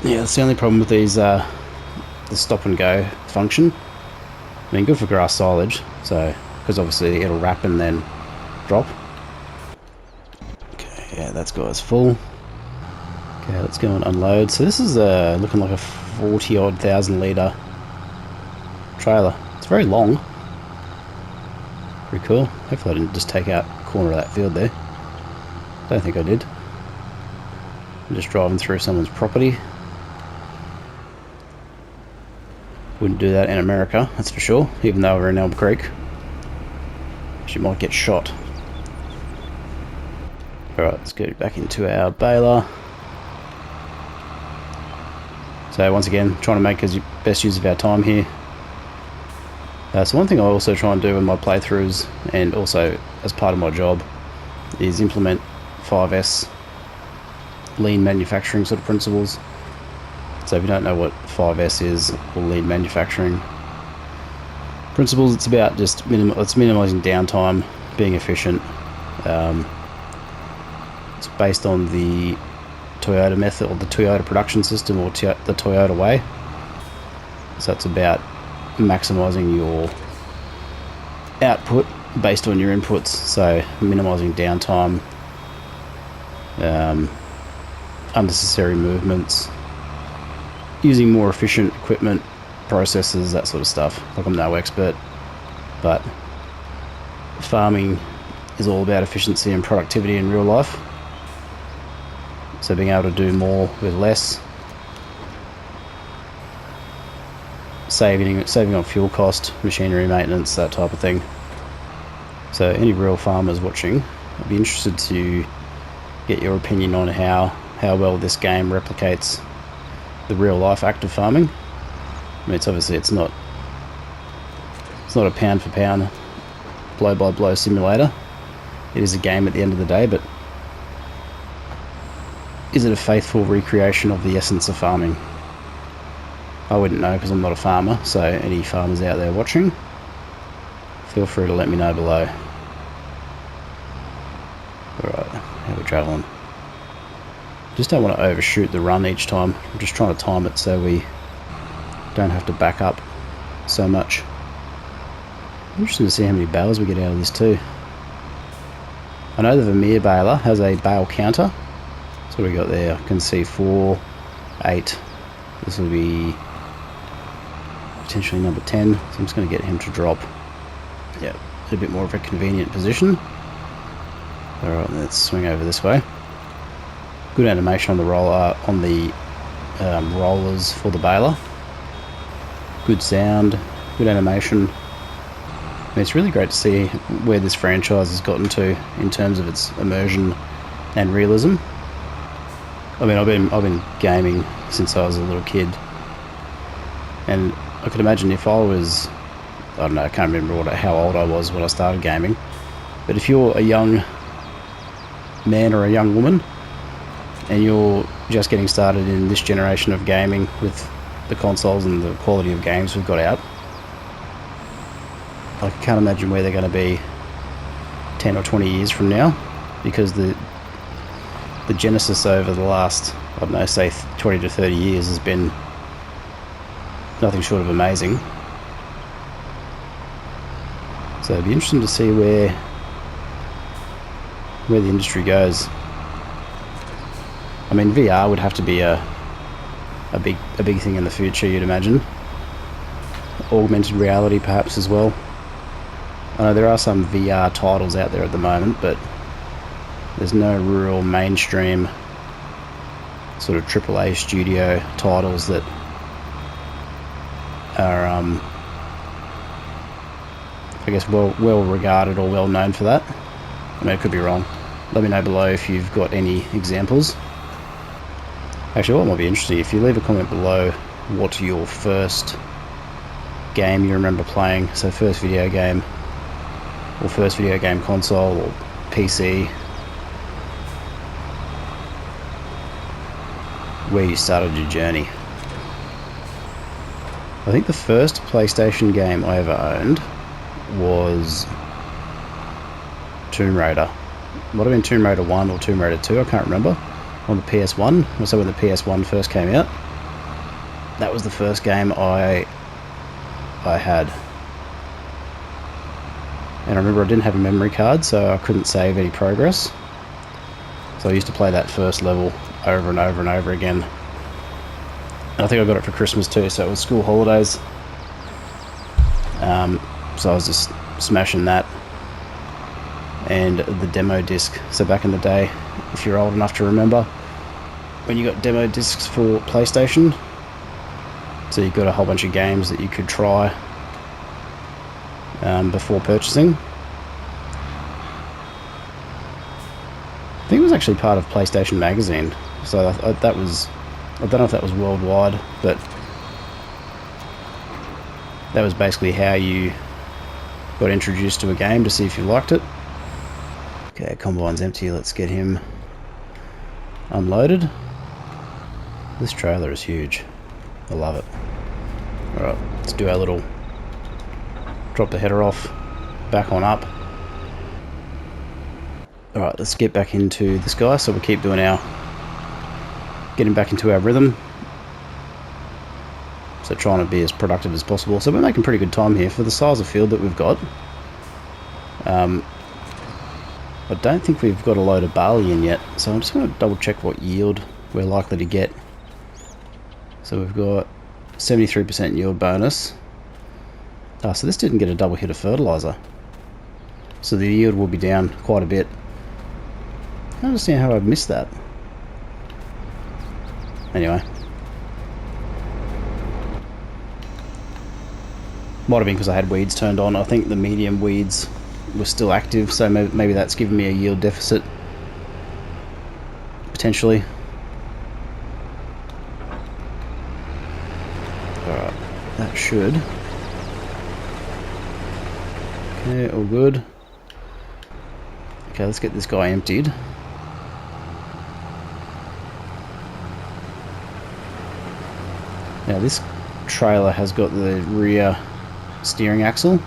Yeah, that's the only problem with these, the stop and go function. I mean, good for grass silage, so, because obviously it'll wrap and then drop. Okay, yeah, that's guy's full. Okay, let's go and unload. So this is looking like a 40-odd thousand litre trailer. It's very long. Pretty cool. Hopefully I didn't just take out a corner of that field there. Don't think I did. I'm just driving through someone's property. Wouldn't do that in America, that's for sure, even though we're in Elm Creek. She might get shot. Alright, let's go back into our baler. So once again, trying to make as best use of our time here. So one thing I also try and do in my playthroughs, and also as part of my job, is implement 5S lean manufacturing sort of principles. So if you don't know what 5S is, or lean manufacturing principles, it's about just minimizing downtime, being efficient. It's based on the Toyota method, or the Toyota production system, or the Toyota way. So it's about maximizing your output based on your inputs, so minimizing downtime, unnecessary movements, using more efficient equipment, processes, that sort of stuff. Like, I'm no expert, but farming is all about efficiency and productivity in real life. So being able to do more with less, saving on fuel cost, machinery maintenance, that type of thing. So any real farmers watching, I'd be interested to get your opinion on how well this game replicates the real life active farming. I mean, it's not a pound for pound, blow by blow simulator. It is a game at the end of the day, but is it a faithful recreation of the essence of farming? I wouldn't know because I'm not a farmer, so any farmers out there watching, feel free to let me know below. Alright, how are we travelling? Just don't want to overshoot the run each time. I'm just trying to time it so we don't have to back up so much. I'm interested to see how many bales we get out of this too. I know the Vermeer baler has a bale counter. So what we got there, I can see 4, 8. This will be potentially number 10. So I'm just going to get him to drop, yeah, a bit more of a convenient position. Alright, let's swing over this way. Good animation on the roller, on the rollers for the baler. Good sound, good animation. And it's really great to see where this franchise has gotten to in terms of its immersion and realism. I mean, I've been gaming since I was a little kid, and I could imagine if I was, I don't know, I can't remember how old I was when I started gaming, but if you're a young man or a young woman and you're just getting started in this generation of gaming with the consoles and the quality of games we've got out, I can't imagine where they're going to be 10 or 20 years from now, because the genesis over the last, I don't know, say 20 to 30 years has been nothing short of amazing. So it'd be interesting to see where the industry goes. I mean, VR would have to be a big thing in the future, you'd imagine. Augmented reality perhaps as well. I know there are some VR titles out there at the moment, but there's no real mainstream sort of AAA studio titles that are, I guess, well regarded or well known for that. I mean, I could be wrong. Let me know below if you've got any examples. Actually, what might be interesting, if you leave a comment below what your first game you remember playing, so first video game, or first video game console, or PC, where you started your journey. I think the first PlayStation game I ever owned was Tomb Raider. Might have been Tomb Raider 1 or Tomb Raider 2, I can't remember. On the PS1, so when the PS1 first came out. That was the first game I had. And I remember I didn't have a memory card, so I couldn't save any progress. So I used to play that first level over and over and over again. And I think I got it for Christmas too, so it was school holidays. So I was just smashing that. And the demo disc. So back in the day, if you're old enough to remember, when you got demo discs for PlayStation, so you got a whole bunch of games that you could try before purchasing. I think it was actually part of PlayStation Magazine, so that was, I don't know if that was worldwide, but that was basically how you got introduced to a game to see if you liked it. Okay, combine's empty, let's get him unloaded. This trailer is huge, I love it. Alright, let's do our little drop the header off, back on up. Alright, let's get back into this guy, so we'll keep doing getting back into our rhythm. So trying to be as productive as possible. So we're making pretty good time here for the size of field that we've got. I don't think we've got a load of barley in yet, so I'm just going to double check what yield we're likely to get. So we've got 73% yield bonus. So this didn't get a double hit of fertilizer, so the yield will be down quite a bit. I don't understand how I've missed that. Anyway. Might have been because I had weeds turned on. I think the medium weeds were still active, so maybe that's given me a yield deficit. Potentially. Alright, that should. Okay, all good. Okay, let's get this guy emptied. Now this trailer has got the rear steering axle,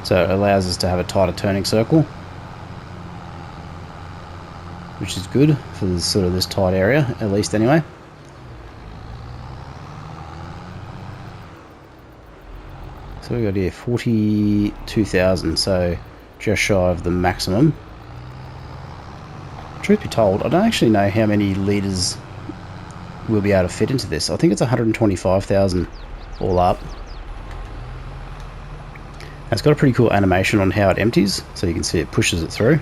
so it allows us to have a tighter turning circle, which is good for this, sort of this tight area, at least anyway. So we got here 42,000, so just shy of the maximum. Truth be told, I don't actually know how many litres we'll be able to fit into this. I think it's 125,000 all up. It's got a pretty cool animation on how it empties, so you can see it pushes it through,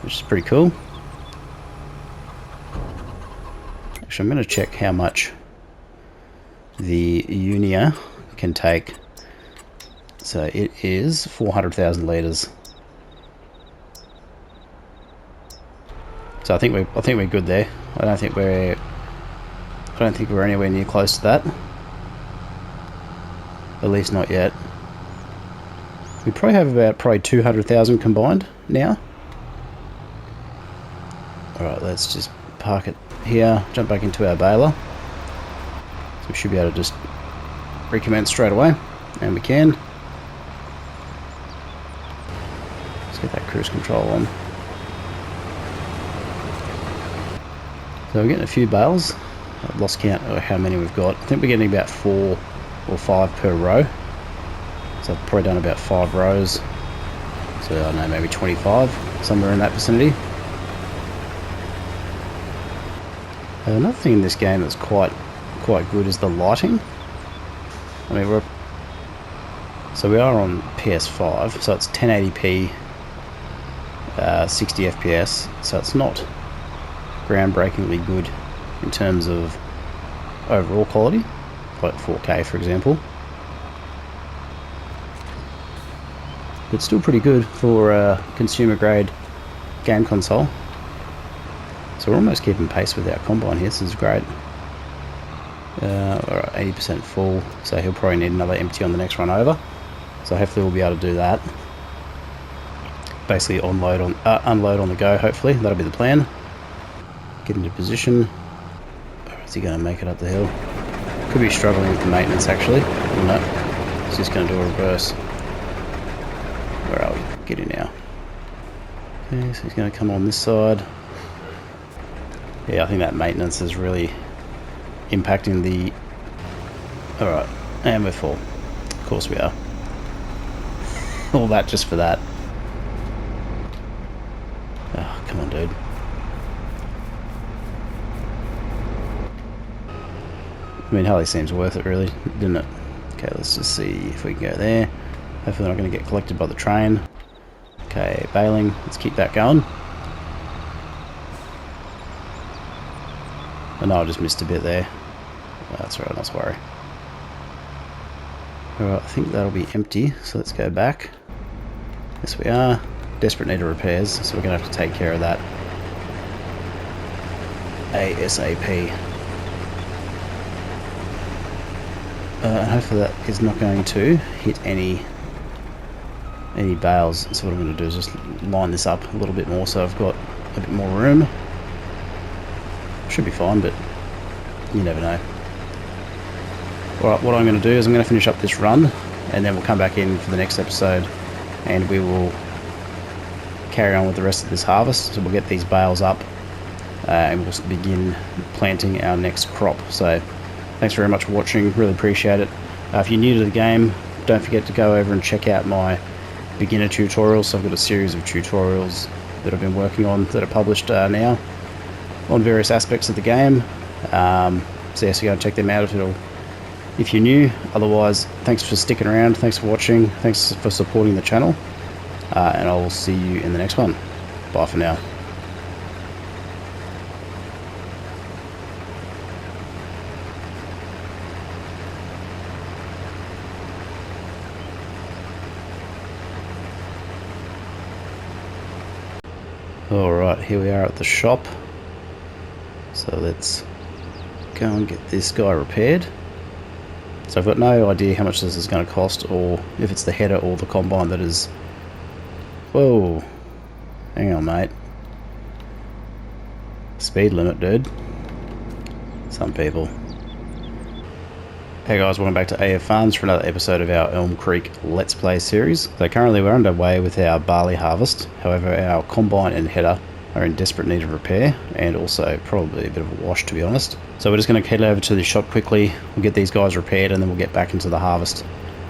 which is pretty cool. Actually, I'm going to check how much the Unia can take. So it is 400,000 litres. So I think we're good there. I don't think we're anywhere near close to that. At least not yet. We probably have about 200,000 combined now. Alright, let's just park it here, jump back into our baler. So we should be able to just recommence straight away, and we can. Let's get that cruise control on. So we're getting a few bales. I've lost count of how many we've got. I think we're getting about 4 or 5 per row. So I've probably done about 5 rows. So I don't know, maybe 25, somewhere in that vicinity. Another thing in this game that's quite good is the lighting. I mean, we are on PS5, so it's 1080p, 60 FPS, so it's not groundbreakingly good in terms of overall quality, like 4K for example. But still pretty good for a consumer grade game console. So we're almost keeping pace with our combine here, so this is great. Alright, 80% full, so he'll probably need another empty on the next run over. So hopefully we'll be able to do that. Basically unload on the go, hopefully. That'll be the plan. Get into position. Is he going to make it up the hill? Could be struggling with the maintenance actually. No, he's just going to do a reverse. Where are we? Get in now. Okay, so he's going to come on this side. Yeah, I think that maintenance is really impacting the... Alright, and we're full. Of course we are. All that just for that. Oh, come on, dude. I mean, hardly seems worth it, really, didn't it? Okay, let's just see if we can go there. Hopefully they're not going to get collected by the train. Okay, bailing. Let's keep that going. Oh no, I just missed a bit there. That's alright, not to worry. Alright, I think that'll be empty, so let's go back. Yes, we are. Desperate need of repairs, so we're going to have to take care of that ASAP. And hopefully that is not going to hit any bales. So what I'm going to do is just line this up a little bit more so I've got a bit more room. Should be fine, but you never know. Alright, what I'm going to do is I'm going to finish up this run and then we'll come back in for the next episode and we will carry on with the rest of this harvest. So we'll get these bales up and we'll begin planting our next crop. So thanks very much for watching, really appreciate it. If you're new to the game, don't forget to go over and check out my beginner tutorials. So I've got a series of tutorials that I've been working on that are published now on various aspects of the game. So go and check them out if you're new. Otherwise, thanks for sticking around, thanks for watching, thanks for supporting the channel, and I will see you in the next one. Bye for now. Alright, here we are at the shop. So let's go and get this guy repaired. So I've got no idea how much this is going to cost, or if it's the header or the combine that is... Whoa. Hang on, mate. Speed limit, dude. Some people. Hey guys, welcome back to AF Farms for another episode of our Elm Creek Let's Play series. So currently we're underway with our barley harvest. However, our combine and header are in desperate need of repair, and also probably a bit of a wash, to be honest. So we're just going to head over to the shop quickly. We'll get these guys repaired and then we'll get back into the harvest.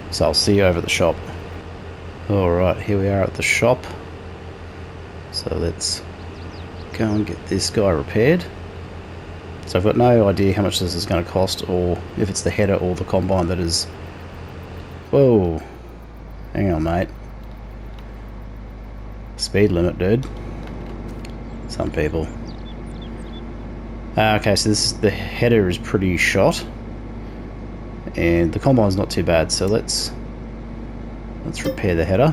So I'll see you over at the shop. Alright, here we are at the shop. So let's go and get this guy repaired. So I've got no idea how much this is going to cost, or if it's the header or the combine that is... Whoa. Hang on, mate. Speed limit, dude. Some people. Okay, so the header is pretty shot, and the combine's not too bad. So let's repair the header,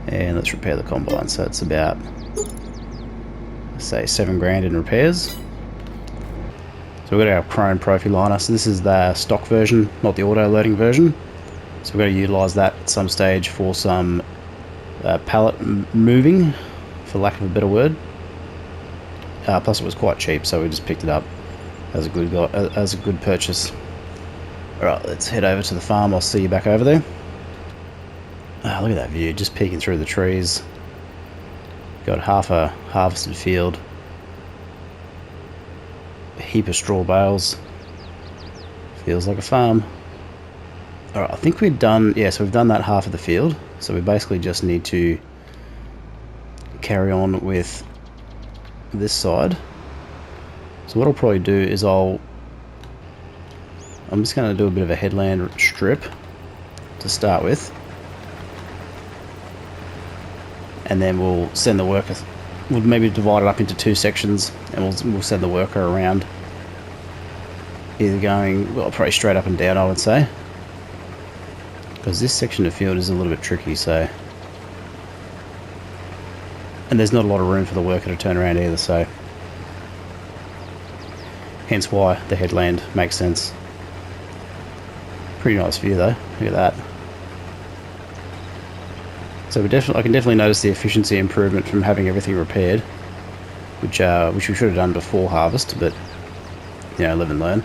and let's repair the combine. So it's about, say, $7 in repairs. So we've got our chrome Profi liner. So this is the stock version, not the auto loading version. So we're going to utilise that at some stage for some pallet moving, for lack of a better word. Plus it was quite cheap, so we just picked it up as a good purchase. Alright, let's head over to the farm. I'll see you back over there. Look at that view, just peeking through the trees. Got half a harvested field. A heap of straw bales. Feels like a farm. Alright, I think we've done, yeah, so we've done that half of the field. So we basically just need to carry on with this side. So what I'll probably do is I'm just going to do a bit of a headland strip to start with. And then we'll send the worker, we'll maybe divide it up into two sections, and we'll send the worker around, either going, well, probably straight up and down, I would say, because this section of field is a little bit tricky. So, and there's not a lot of room for the worker to turn around either, so hence why the headland makes sense. Pretty nice view though, look at that. So I can definitely notice the efficiency improvement from having everything repaired, which we should have done before harvest, but you know, live and learn.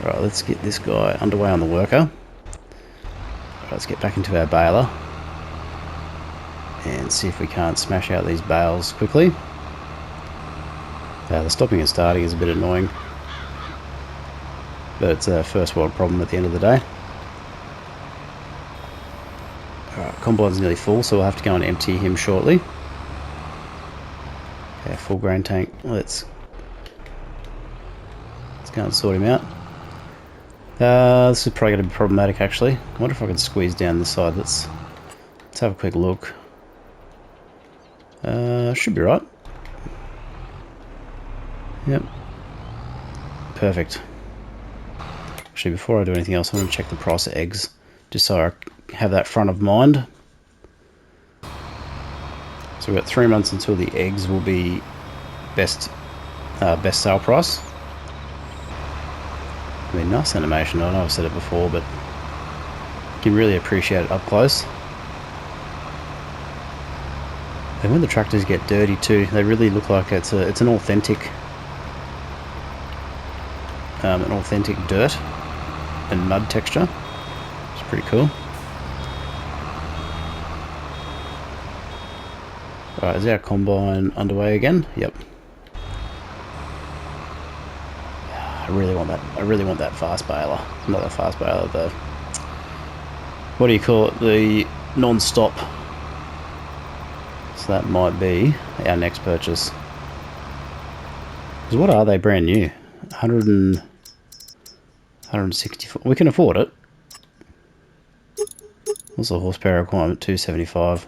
Alright, let's get this guy underway on the worker. Alright, let's get back into our baler and see if we can't smash out these bales quickly. The stopping and starting is a bit annoying, but it's a first world problem at the end of the day. Alright, combine's nearly full, so we'll have to go and empty him shortly. Okay, full grain tank. Let's go and sort him out. This is probably going to be problematic, actually. I wonder if I can squeeze down this side. Let's have a quick look. Should be right. Yep. Perfect. Actually, before I do anything else, I want to check the price of eggs, just so I have that front of mind. So we've got 3 months until the eggs will be best sale price. I mean, nice animation. I know I've said it before, but you can really appreciate it up close. And when the tractors get dirty too, they really look like it's an authentic dirt and mud texture. It's pretty cool. Alright, is our combine underway again? Yep. I really want that fast baler. Not that fast baler, the, what do you call it? The non-stop. So that might be our next purchase. Because what are they brand new? 164. We can afford it. What's the horsepower requirement? 275.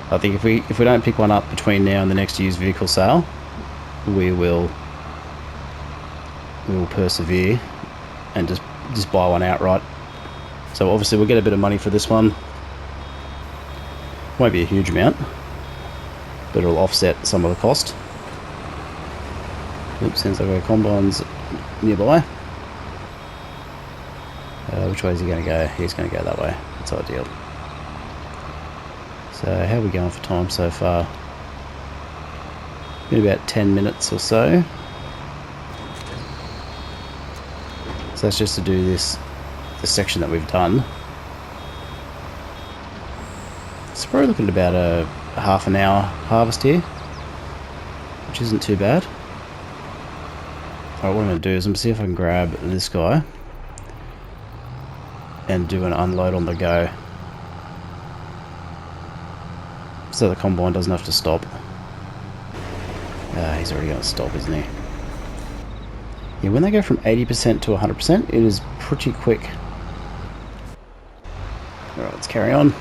I think if we don't pick one up between now and the next used vehicle sale, we will persevere and just buy one outright. So obviously we'll get a bit of money for this one. Won't be a huge amount, but it'll offset some of the cost. Oops, sounds like our combine's nearby. Which way is he going to go? He's going to go that way. That's ideal. So how are we going for time so far? Been about 10 minutes or so. So that's just to do this section that we've done. It's probably looking at about a half an hour harvest here, which isn't too bad. Alright, what I'm going to do is I'm going to see if I can grab this guy and do an unload on the go, so the combine doesn't have to stop. He's already going to stop, isn't he? Yeah, when they go from 80% to 100%, it is pretty quick. Alright, let's carry on.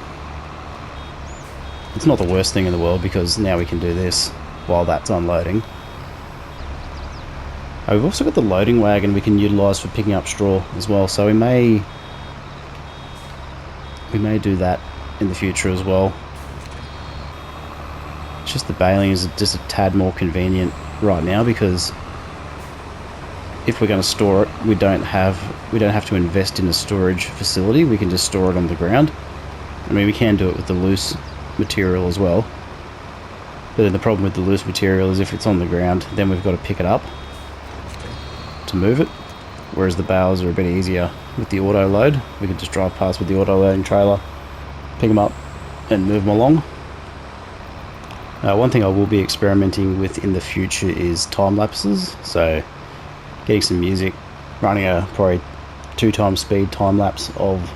It's not the worst thing in the world because now we can do this while that's unloading. We've also got the loading wagon we can utilise for picking up straw as well, so we may do that in the future as well. It's just the baling is just a tad more convenient right now because if we're going to store it, we don't have to invest in a storage facility. We can just store it on the ground. I mean, we can do it with the loose material as well, but then the problem with the loose material is if it's on the ground, then we've got to pick it up to move it, whereas the bales are a bit easier with the auto load. We can just drive past with the auto loading trailer, pick them up and move them along. One thing I will be experimenting with in the future is time lapses, so getting some music, running a probably 2x speed time lapse of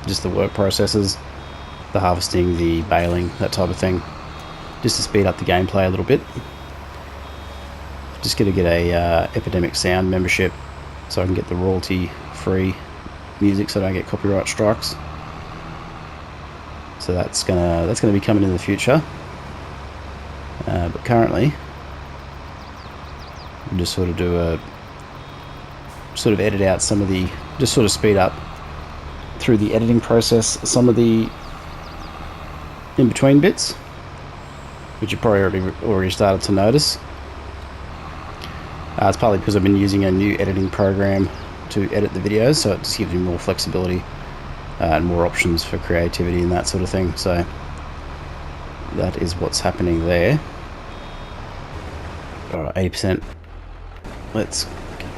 just the work processes, the harvesting, the baling, that type of thing, just to speed up the gameplay a little bit. Just going to get a Epidemic Sound membership so I can get the royalty free music so I don't get copyright strikes. So that's gonna be coming in the future. But currently we'll just sort of do a edit out some of the, just sort of speed up through the editing process some of the in between bits, which you probably already started to notice. It's partly because I've been using a new editing program to edit the videos, so it just gives me more flexibility and more options for creativity and that sort of thing. So that is what's happening there. Alright, 80%. Let's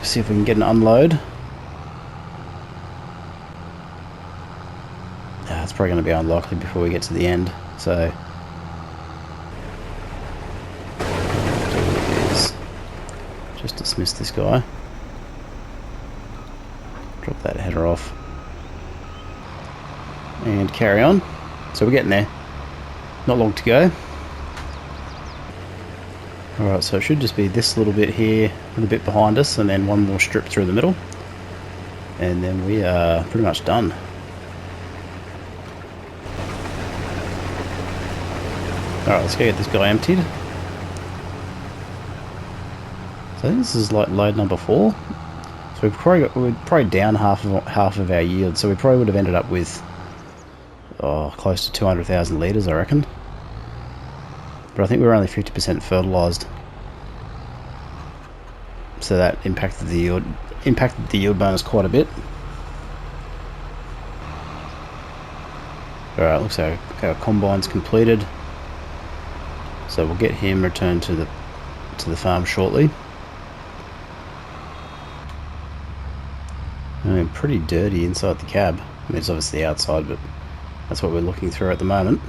see if we can get an unload. It's probably going to be unlikely before we get to the end, so just dismiss this guy, drop that header off and carry on. So we're getting there, not long to go. Alright, so it should just be this little bit here and the bit behind us, and then one more strip through the middle, and then we are pretty much done. Alright, let's go get this guy emptied. So I think this is like load number 4. So we're probably down half of our yield, so we probably would have ended up with close to 200,000 litres, I reckon. But I think we were only 50% fertilised, so that impacted the yield bonus quite a bit. Alright, looks like our combine's completed, so we'll get him returned to the farm shortly. I mean, pretty dirty inside the cab. I mean, it's obviously outside, but that's what we're looking through at the moment.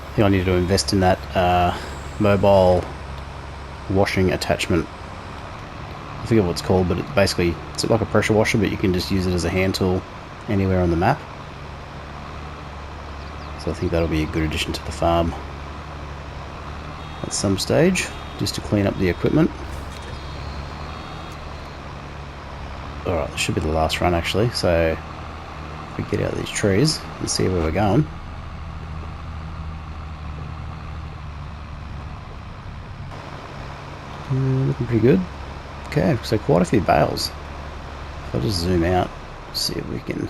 I think I need to invest in that mobile washing attachment. I forget what it's called, but it's like a pressure washer, but you can just use it as a hand tool anywhere on the map. So I think that'll be a good addition to the farm at some stage, just to clean up the equipment. Alright, this should be the last run actually, so if we get out of these trees and see where we're going. Looking pretty good. Okay, so quite a few bales. If I just zoom out, see if we can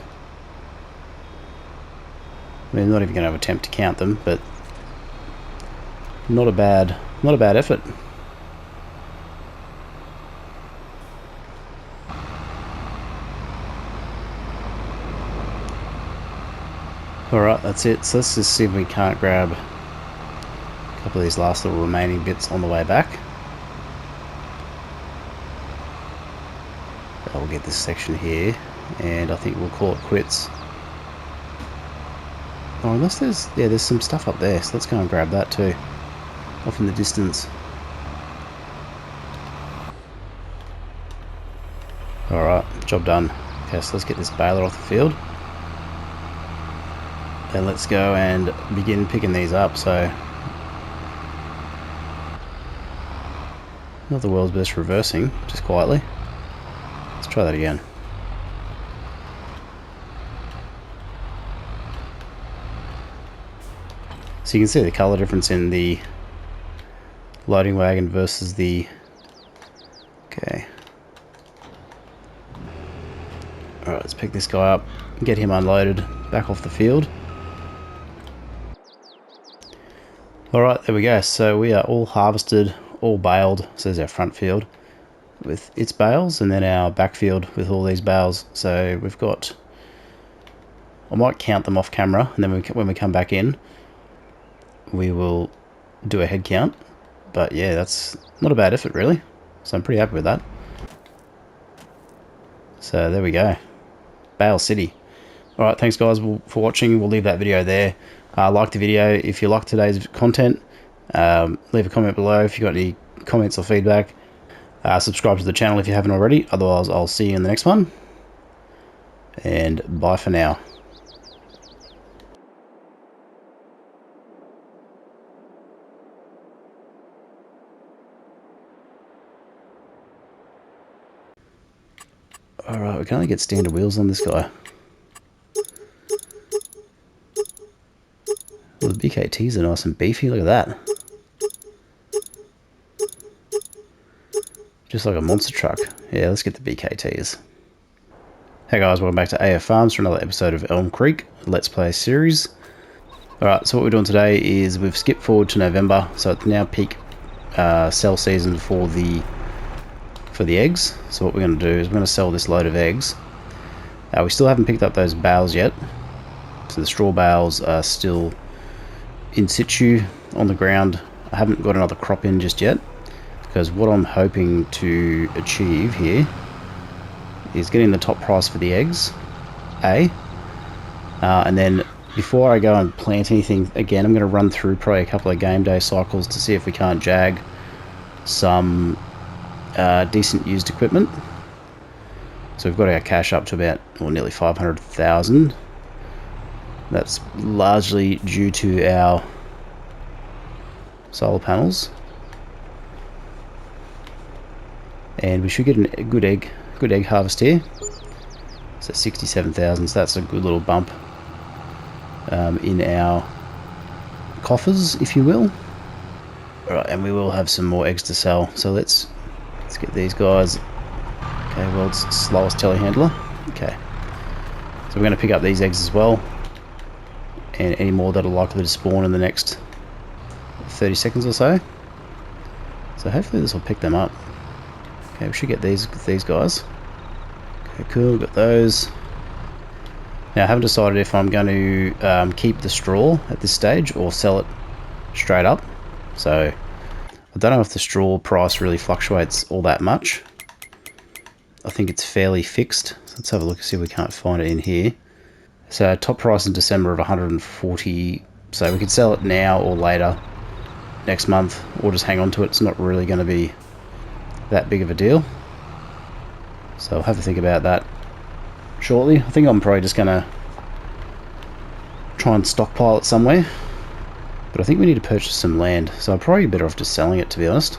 I mean, I'm not even going to attempt to count them, but not a bad effort. Alright, that's it. So let's just see if we can't grab a couple of these last little remaining bits on the way back. I'll get this section here, and I think we'll call it quits. Oh, unless there's some stuff up there, so let's go and grab that too, off in the distance. Alright, job done. Okay, so let's get this baler off the field. And let's go and begin picking these up. So, not the world's best reversing, just quietly. Let's try that again. So you can see the colour difference in the loading wagon versus the... Okay. Alright, let's pick this guy up, get him unloaded, back off the field. Alright, there we go. So we are all harvested, all baled. So there's our front field with its bales, and then our back field with all these bales. So we've got... I might count them off camera, and then when we come back in, we will do a head count. But yeah, that's not a bad effort really. So I'm pretty happy with that. So there we go. Bale City. Alright, thanks guys for watching. We'll leave that video there. Like the video if you like today's content. Leave a comment below if you've got any comments or feedback. Subscribe to the channel if you haven't already. Otherwise, I'll see you in the next one. And bye for now. Alright, we can only get standard wheels on this guy. Well, the BKTs are nice and beefy, look at that. Just like a monster truck. Yeah, let's get the BKTs. Hey guys, welcome back to AF Farms for another episode of Elm Creek Let's Play series. Alright, so what we're doing today is we've skipped forward to November, so it's now peak sell season for the eggs. So what we're going to do is we're going to sell this load of eggs. We still haven't picked up those bales yet, so the straw bales are still in situ on the ground. I haven't got another crop in just yet, because what I'm hoping to achieve here is getting the top price for the eggs, and then before I go and plant anything again, I'm going to run through probably a couple of game day cycles to see if we can't jag some decent used equipment. So we've got our cash up to about, or nearly 500,000. That's largely due to our solar panels, and we should get a good egg harvest here. So 67,000. So that's a good little bump in our coffers, if you will. All right, and we will have some more eggs to sell. So let's get these guys. Okay, world's slowest telehandler. Okay, so we're going to pick up these eggs as well, and any more that are likely to spawn in the next 30 seconds or so. So hopefully this will pick them up. Okay, we should get these guys. Okay, cool, got those. Now I haven't decided if I'm going to keep the straw at this stage or sell it straight up. So I don't know if the straw price really fluctuates all that much. I think it's fairly fixed. So let's have a look and see if we can't find it in here. So top price in December of 140. So we could sell it now or later next month, or just hang on to it. It's not really going to be that big of a deal. So I'll have to think about that shortly. I think I'm probably just going to try and stockpile it somewhere. But I think we need to purchase some land, so I'm probably better off just selling it, to be honest.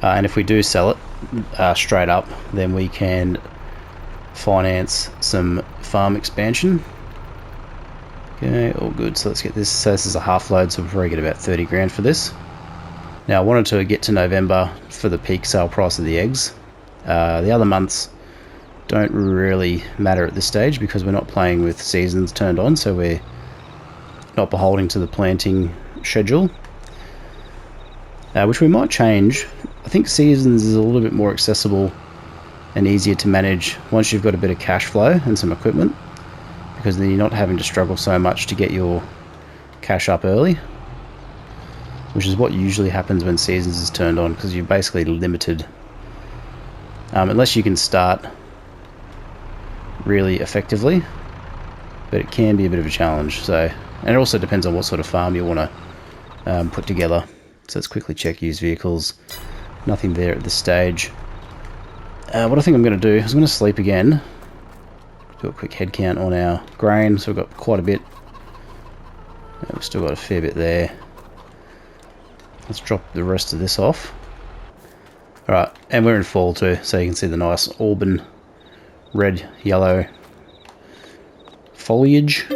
And if we do sell it straight up, then we can finance some farm expansion. Okay, all good. So let's get this. So this is a half load, so we'll probably get about 30 grand for this. Now I wanted to get to November for the peak sale price of the eggs. The other months don't really matter at this stage because we're not playing with seasons turned on, so we're not beholding to the planting schedule, which we might change. I think seasons is a little bit more accessible and easier to manage once you've got a bit of cash flow and some equipment, because then you're not having to struggle so much to get your cash up early, which is what usually happens when seasons is turned on, because you're basically limited unless you can start really effectively, but it can be a bit of a challenge. So, and it also depends on what sort of farm you want to put together. So let's quickly check used vehicles. Nothing there at this stage. What I think I'm going to do is I'm going to sleep again. Do a quick head count on our grain. So we've got quite a bit. We've still got a fair bit there. Let's drop the rest of this off. Alright, and we're in fall too, so you can see the nice auburn red, yellow foliage.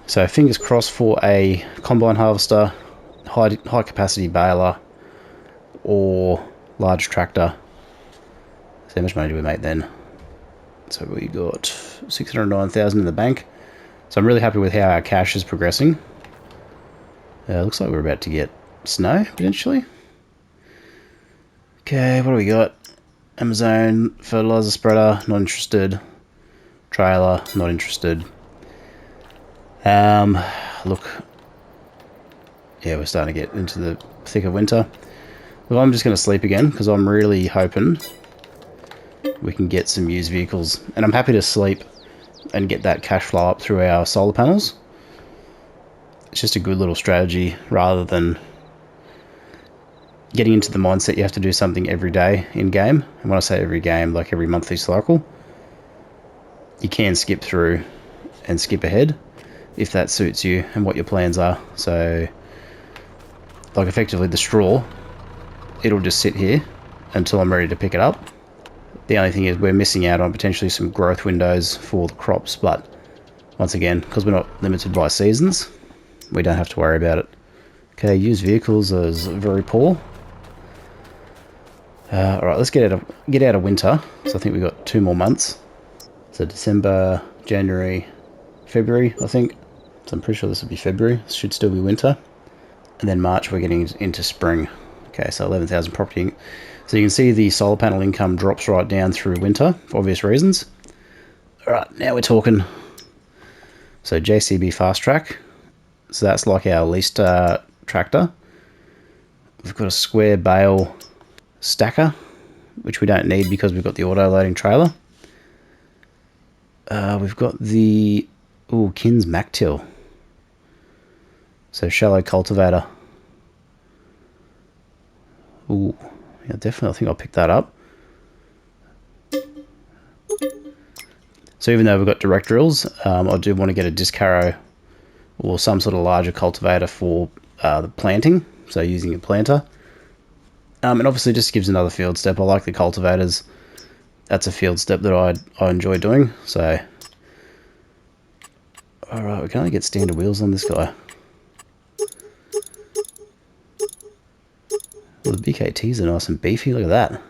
So fingers crossed for a combine harvester, high capacity baler, or large tractor. So how much money do we make then? So we got 609,000 in the bank. So I'm really happy with how our cash is progressing. Looks like we're about to get snow potentially. Okay, what do we got? Amazon fertilizer spreader, not interested. Trailer, not interested. Look, yeah, we're starting to get into the thick of winter. Well, I'm just going to sleep again because I'm really hoping we can get some used vehicles, and I'm happy to sleep and get that cash flow up through our solar panels. It's just a good little strategy rather than getting into the mindset you have to do something every day in game. And when I say every game, like every monthly cycle, you can skip through and skip ahead if that suits you and what your plans are. So like effectively the straw, it'll just sit here until I'm ready to pick it up. The only thing is we're missing out on potentially some growth windows for the crops, but once again, because we're not limited by seasons, we don't have to worry about it. Okay, used vehicles is very poor. Alright, let's get out of winter. So I think we've got 2 more months. So December, January, February, I think. So I'm pretty sure this will be February. This should still be winter. And then March we're getting into spring. Okay, so 11,000 property. So you can see the solar panel income drops right down through winter for obvious reasons. Alright, now we're talking. So JCB Fast Track. So that's like our leased tractor. We've got a square bale stacker, which we don't need because we've got the auto loading trailer. We've got the Kins MacTill. So shallow cultivator. Ooh, yeah, definitely. I think I'll pick that up. So even though we've got direct drills, I do want to get a disc harrow or some sort of larger cultivator for the planting. So using a planter. And obviously just gives another field step. I like the cultivators. That's a field step that I enjoy doing. So, alright, we can only get standard wheels on this guy. Well, the BKTs are nice and beefy. Look at that.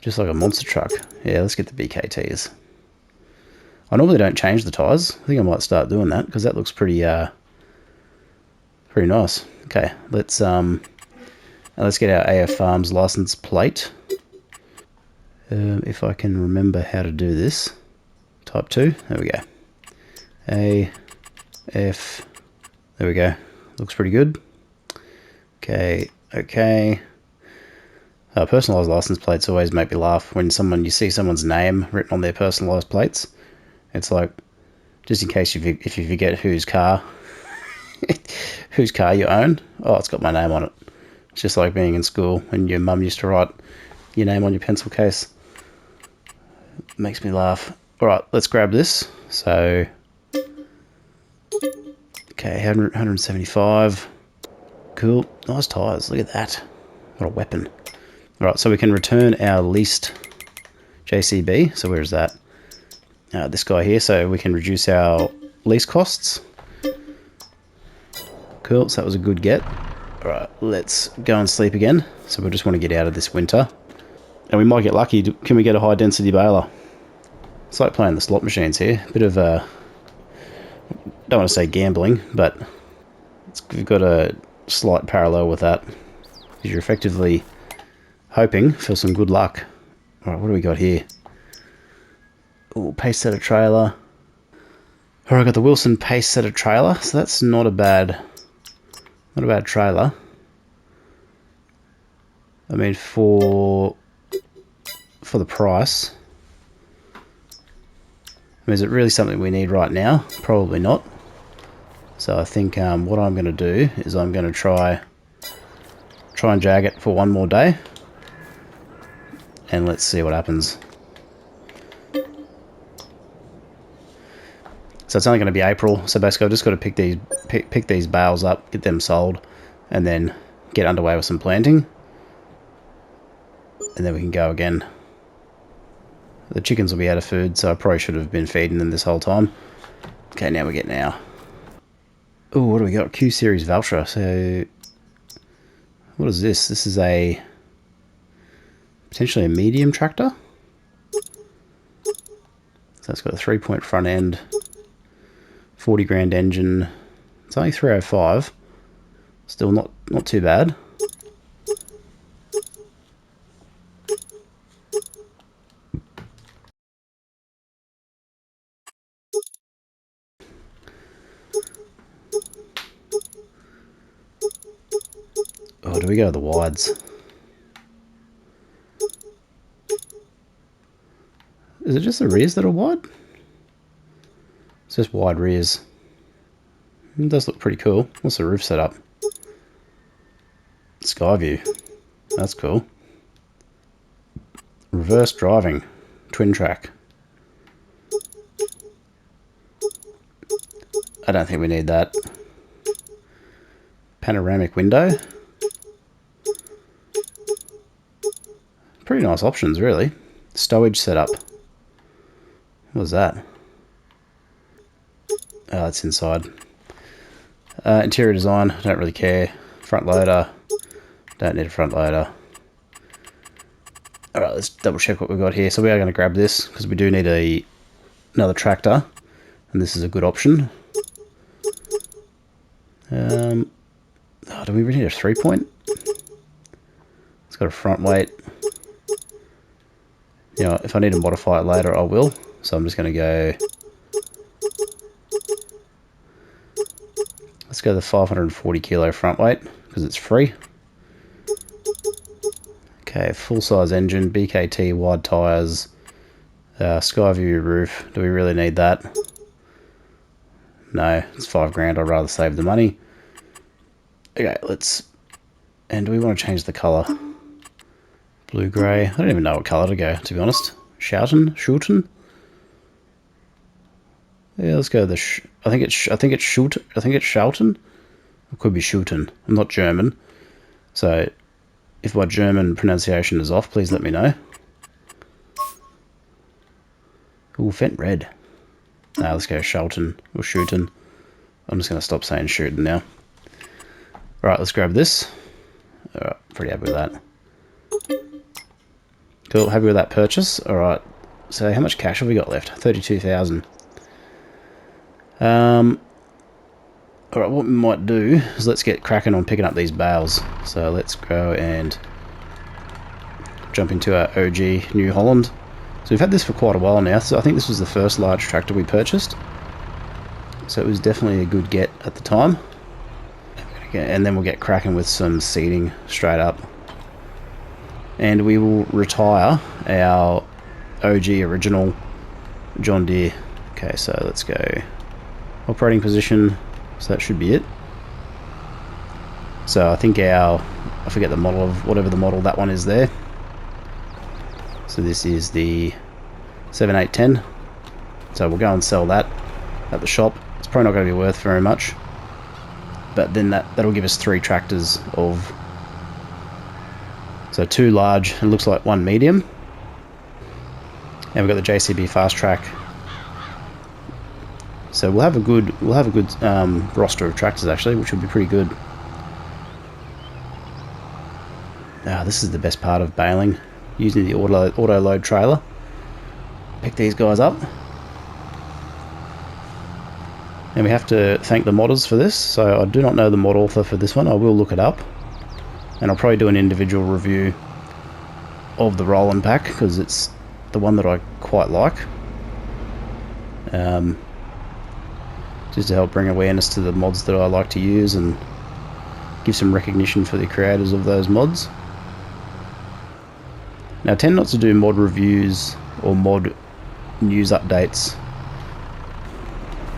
Just like a monster truck. Yeah, let's get the BKTs. I normally don't change the tyres. I think I might start doing that because that looks pretty pretty nice. Okay, let's get our AF Farms license plate. If I can remember how to do this. Type 2. There we go. AF. There we go. Looks pretty good. Okay. Personalised license plates always make me laugh when you see someone's name written on their personalised plates. It's like, just in case if you forget whose car you own. Oh, it's got my name on it. It's just like being in school when your mum used to write your name on your pencil case. It makes me laugh. Alright, let's grab this. So, okay, 175. Cool. Nice tyres. Look at that. What a weapon. Alright, so we can return our leased JCB. So where is that? This guy here. So we can reduce our lease costs. Cool, so that was a good get. Alright, let's go and sleep again. So we just want to get out of this winter. And we might get lucky. Can we get a high density baler? It's like playing the slot machines here. Bit of don't want to say gambling, but we've got a slight parallel with that. Because you're effectively hoping for some good luck. Alright, what do we got here? Oh, pace setter trailer. Alright, I got the Wilson pace setter trailer, so that's not a bad trailer. I mean, for the price. I mean, is it really something we need right now? Probably not. So I think what I'm going to do is I'm going to try and jag it for one more day. And let's see what happens. So it's only going to be April. So basically I've just got to pick these bales up, get them sold, and then get underway with some planting. And then we can go again. The chickens will be out of food, so I probably should have been feeding them this whole time. Okay, now we get now. Oh, what do we got? Q Series Valtra. So, what is this? This is potentially a medium tractor. So it's got a 3-point front end, 40 grand engine. It's only 305. Still not too bad. Oh, do we go to the wides? Is it just the rears that are wide? It's just wide rears. It does look pretty cool. What's the roof setup? Sky view. That's cool. Reverse driving. Twin track. I don't think we need that. Panoramic window. Pretty nice options, really. Stowage setup. What was that? Oh, that's inside. Interior design, don't really care. Front loader, don't need a front loader. Alright, let's double check what we've got here. So we are going to grab this, because we do need another tractor. And this is a good option. Do we really need a 3-point? It's got a front weight. You know, if I need to modify it later, I will. So I'm just going to go... Let's go the 540 kilo front weight, because it's free. Okay, full-size engine, BKT, wide tyres, Skyview roof. Do we really need that? No, it's 5 grand. I'd rather save the money. Okay, let's... And do we want to change the colour? Blue-grey. I don't even know what colour to go, to be honest. Schouten? Yeah, let's go the... I think it's Schouten. It could be Schouten. I'm not German. So, if my German pronunciation is off, please let me know. Ooh, Fent red. Nah, let's go Schouten or Schouten. I'm just going to stop saying Schouten now. Alright, let's grab this. Alright, pretty happy with that. Cool, happy with that purchase. Alright, so how much cash have we got left? 32,000. Alright, what we might do is let's get cracking on picking up these bales. So let's go and jump into our OG New Holland. So we've had this for quite a while now, so I think this was the first large tractor we purchased. So it was definitely a good get at the time. And then we'll get cracking with some seating straight up. And we will retire our OG original John Deere. Okay, so let's go operating position. So that should be it. So I think I forget the model of whatever the model that one is there. So this is the 7810. So we'll go and sell that at the shop. It's probably not going to be worth very much. But then that'll give us 3 tractors of... So 2 large, it looks like 1 medium. And we've got the JCB Fast Track. So we'll have a good roster of tractors actually, which will be pretty good. This is the best part of baling, using the auto load trailer. pick these guys up. And we have to thank the modders for this, so I do not know the mod author for this one. I will look it up, and I'll probably do an individual review of the Roland pack, because it's the one that I quite like. Just to help bring awareness to the mods that I like to use and give some recognition for the creators of those mods. Now, I tend not to do mod reviews or mod news updates.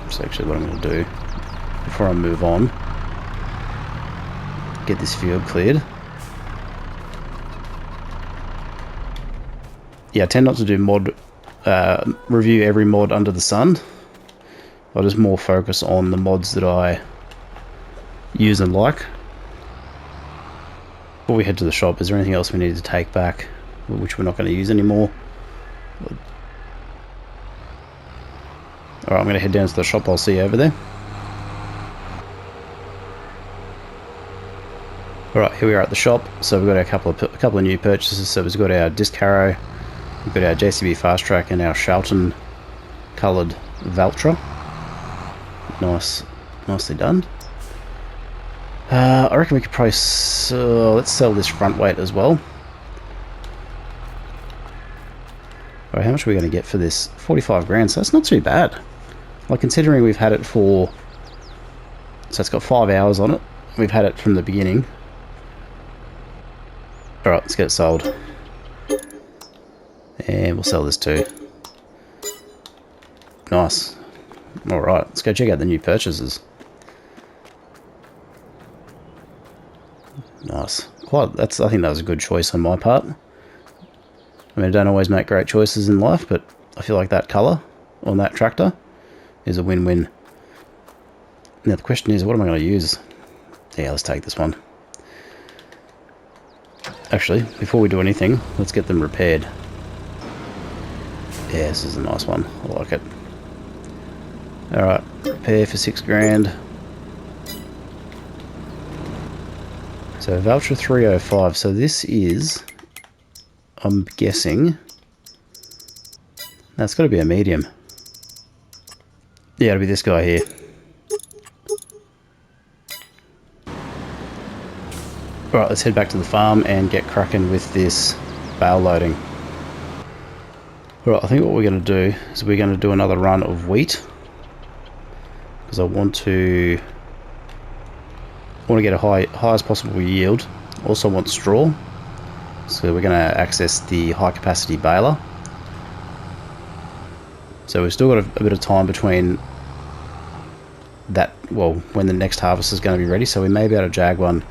That's actually what I'm going to do before I move on. Get this field cleared. Yeah, I tend not to do mod review every mod under the sun. I'll just more focus on the mods that I use and like. Before we head to the shop, is there anything else we need to take back, which we're not going to use anymore? Alright, I'm going to head down to the shop. I'll see you over there. Alright, here we are at the shop. So we've got a couple of new purchases. So we've got our disc harrow, we've got our JCB fast track, and our Charlton coloured Valtra. Nicely done. I reckon we could probably let's sell this front weight as well. Alright, how much are we going to get for this? 45 grand, so that's not too bad. Like, considering we've had it for... So it's got 5 hours on it. We've had it from the beginning. Alright, let's get it sold. And we'll sell this too. Nice. Alright, let's go check out the new purchases. Nice. I think that was a good choice on my part. I mean, I don't always make great choices in life, but I feel like that colour on that tractor is a win-win. Now the question is, what am I going to use? Yeah, let's take this one. Actually, before we do anything, let's get them repaired. Yeah, this is a nice one. I like it. Alright, repair for 6 grand. So Valtra 305, so this is, I'm guessing, that's got to be a medium. Yeah, it'll be this guy here. Alright, let's head back to the farm and get cracking with this bale loading. Alright, I think what we're going to do is we're going to do another run of wheat. Because I want to get a highest possible yield. Also want straw. So we're going to access the high capacity baler. So we've still got a bit of time between that, well, when the next harvest is going to be ready. So we may be able to jag one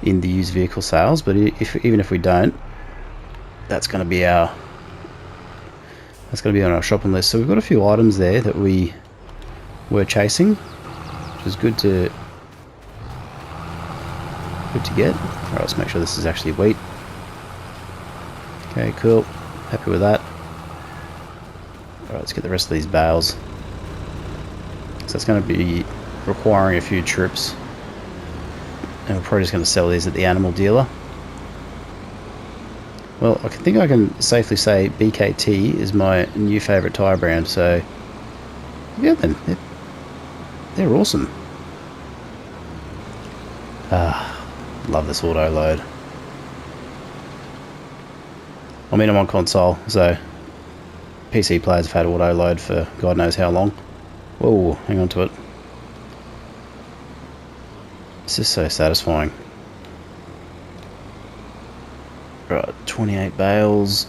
in the used vehicle sales, but even if we don't, that's going to be on our shopping list. So we've got a few items there that we were chasing, which is good to get. Alright, let's make sure this is actually wheat. Okay, cool. Happy with that. Alright, let's get the rest of these bales. So it's going to be requiring a few trips. And we're probably just going to sell these at the animal dealer. Well, I think I can safely say BKT is my new favourite tyre brand, so yeah, then they're awesome. Love this auto load. I mean, I'm on console, so PC players have had auto load for God knows how long. Whoa, hang on to it. This is so satisfying. Right, 28 bales.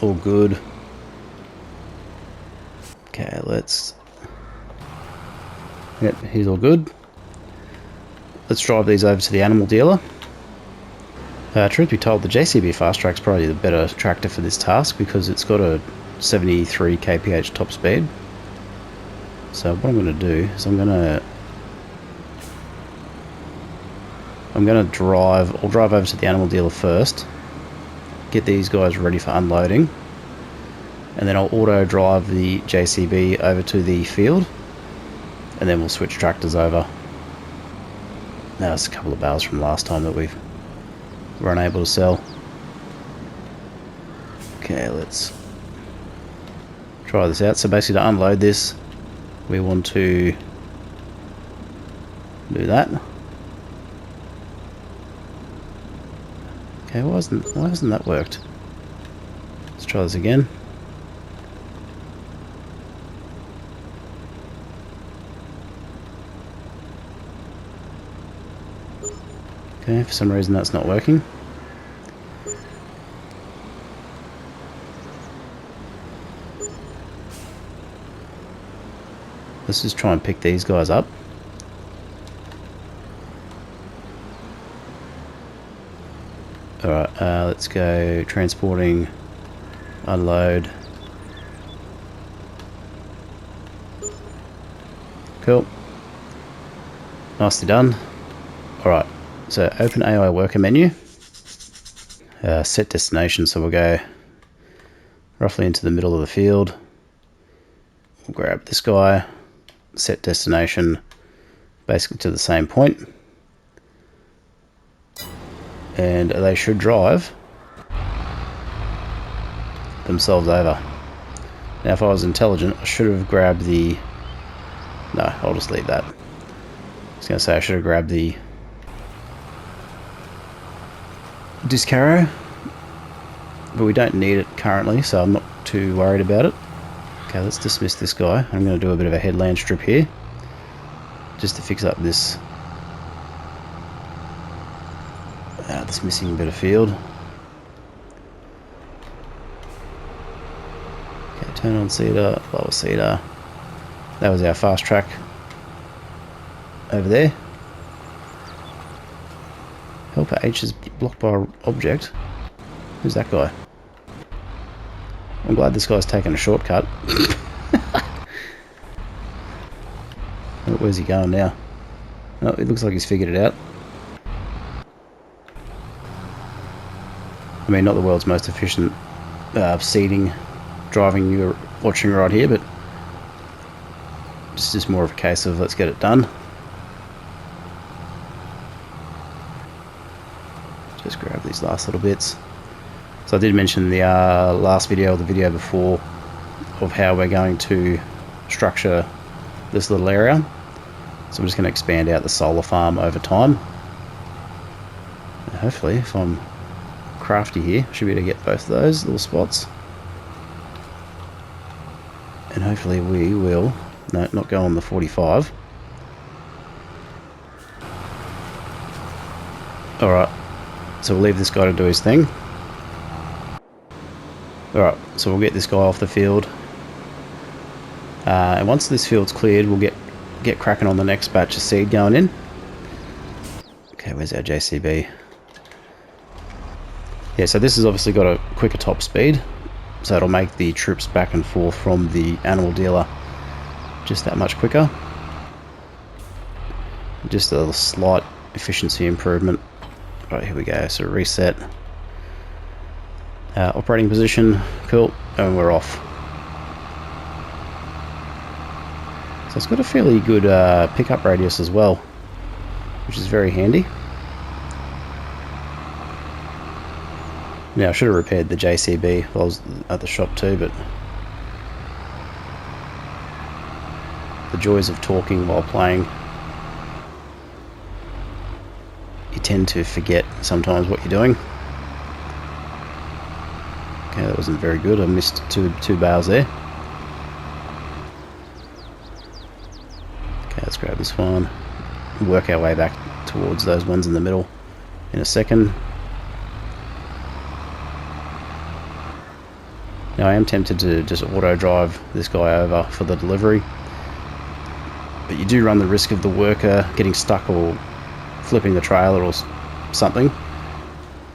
All good. Okay, let's... Yep, he's all good. Let's drive these over to the animal dealer. Truth be told, the JCB Fast Track's probably the better tractor for this task because it's got a 73 kph top speed. So what I'm going to do is I'll drive over to the animal dealer first, get these guys ready for unloading, and then I'll auto drive the JCB over to the field, and then we'll switch tractors over. Now that's a couple of bales from last time that we were unable to sell. Okay, let's try this out. So basically to unload this, we want to do that. Okay, why hasn't that worked? Let's try this again. Okay, for some reason that's not working. Let's just try and pick these guys up. Alright, let's go transporting, unload. Cool. Nicely done. Alright, so open AI worker menu. Set destination, so we'll go roughly into the middle of the field. We'll grab this guy. Set destination basically to the same point. And they should drive themselves over. Now if I was intelligent, I should have grabbed the... No, I'll just leave that. I was going to say I should have grabbed the disc arrow, but we don't need it currently, so I'm not too worried about it. Okay, let's dismiss this guy. I'm going to do a bit of a headland strip here, just to fix up this this missing bit of field. Okay, turn on cedar, lower cedar. That was our fast track over there. Helper H is blocked by an object. Who's that guy? I'm glad this guy's taken a shortcut. Where's he going now? Oh, it looks like he's figured it out. I mean, not the world's most efficient seating driving you're watching right here, but it's just more of a case of let's get it done. Just grab these last little bits. So I did mention in the last video, or the video before, of how we're going to structure this little area. So I'm just going to expand out the solar farm over time. And hopefully, if I'm crafty here, I should be able to get both of those little spots. And hopefully we will, no, not go on the 45. Alright, so we'll leave this guy to do his thing. Alright, so we'll get this guy off the field. And once this field's cleared, we'll get cracking on the next batch of seed going in. Okay, where's our JCB? Yeah, so this has obviously got a quicker top speed, so it'll make the trips back and forth from the animal dealer just that much quicker. Just a slight efficiency improvement. Right, here we go. So reset. Operating position, cool, and we're off. So it's got a fairly good pickup radius as well, which is very handy. Now I should have repaired the JCB while I was at the shop too, but the joys of talking while playing, you tend to forget sometimes what you're doing. Okay, that wasn't very good. I missed two bales there. Okay, let's grab this one. Work our way back towards those ones in the middle in a second. Now I am tempted to just auto drive this guy over for the delivery, but you do run the risk of the worker getting stuck or flipping the trailer or something.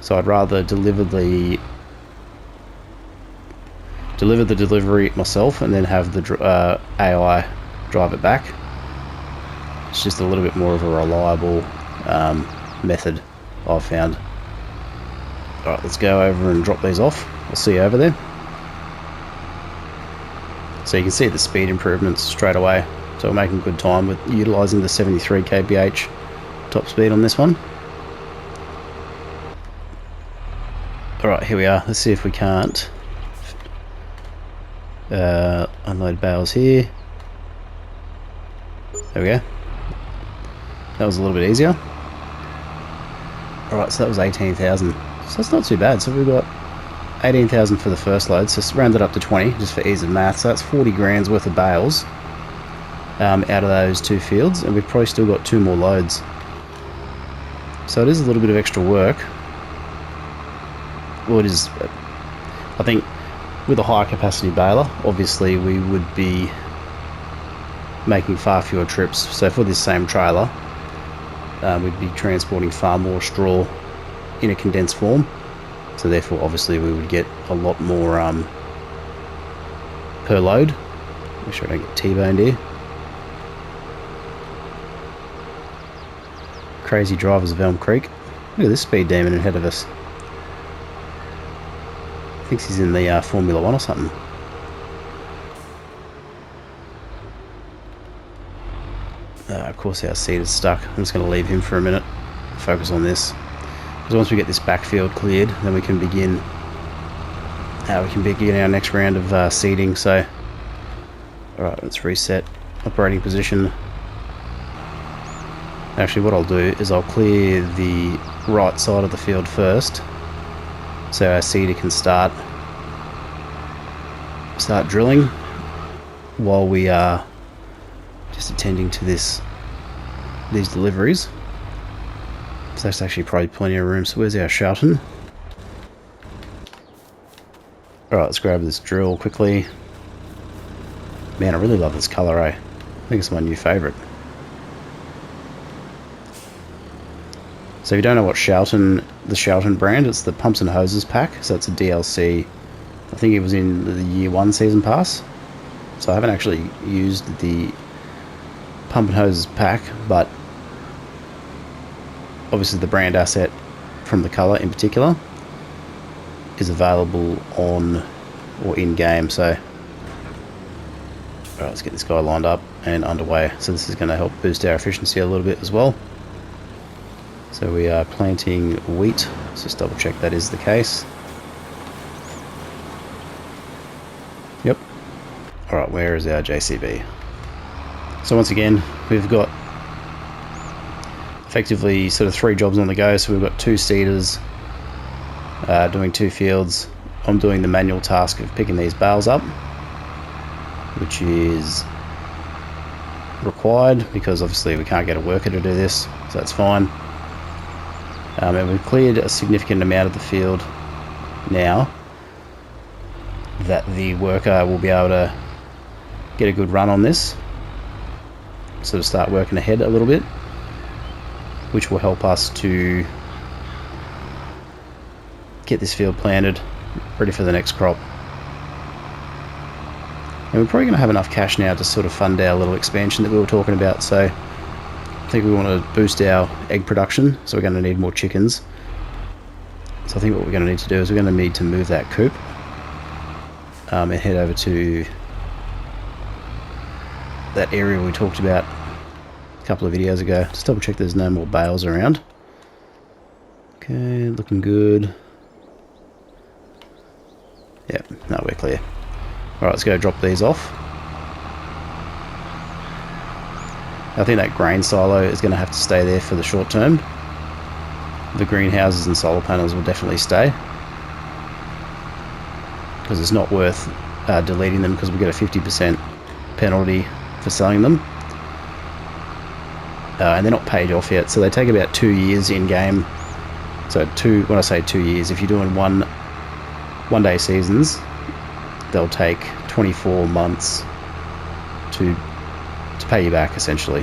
So I'd rather deliver the delivery myself and then have the AI drive it back. It's just a little bit more of a reliable method I've found. Alright, let's go over and drop these off. I'll see you over there. So you can see the speed improvements straight away. So we're making good time with utilising the 73 kph top speed on this one. Alright, here we are. Let's see if we can't Unload bales here. There we go. That was a little bit easier. Alright, so that was 18,000. So that's not too bad. So we've got 18,000 for the first load. So round it up to 20, just for ease of math. So that's 40 grand's worth of bales out of those 2 fields. And we've probably still got 2 more loads. So it is a little bit of extra work. Well, it is... I think with a high capacity baler, obviously we would be making far fewer trips. So for this same trailer, we'd be transporting far more straw in a condensed form. So therefore, obviously, we would get a lot more per load. Make sure I don't get T-boned here. Crazy drivers of Elm Creek. Look at this speed demon ahead of us. Thinks he's in the Formula 1 or something. Of course our seat is stuck. I'm just going to leave him for a minute. Focus on this. Because once we get this backfield cleared, then we can begin our next round of seeding. So, alright, let's reset operating position. Actually, what I'll do is I'll clear the right side of the field first, so our seeder can start drilling while we are just attending to these deliveries. So that's actually probably plenty of room. So where's our Shelton? Alright, let's grab this drill quickly. Man, I really love this colour, eh? I think it's my new favourite. So if you don't know what the Shelton brand, it's the Pumps and Hoses pack. So it's a DLC. I think it was in the Year 1 Season Pass. So I haven't actually used the Pump and Hoses pack, but obviously the brand asset from the colour in particular is available on or in game. So alright, let's get this guy lined up and underway. So this is going to help boost our efficiency a little bit as well. So we are planting wheat. Let's just double check that is the case. Yep. Alright, where is our JCB? So once again, we've got effectively sort of 3 jobs on the go. So we've got 2 seeders doing 2 fields. I'm doing the manual task of picking these bales up, which is required because obviously we can't get a worker to do this, so that's fine. And we've cleared a significant amount of the field now that the worker will be able to get a good run on this, sort of start working ahead a little bit, which will help us to get this field planted, ready for the next crop. And we're probably going to have enough cash now to sort of fund our little expansion that we were talking about. So I think we want to boost our egg production, so we're going to need more chickens. So I think what we're going to need to do is we're going to need to move that coop and head over to that area we talked about a couple of videos ago. Just double check there's no more bales around. Okay, looking good. Yep, no, we're clear. Alright, let's go drop these off. I think that grain silo is going to have to stay there for the short term. The greenhouses and solar panels will definitely stay, because it's not worth deleting them, because we get a 50% penalty for selling them. And they're not paid off yet, so they take about 2 years in game. So when I say 2 years, if you're doing one day seasons, they'll take 24 months to pay you back, essentially.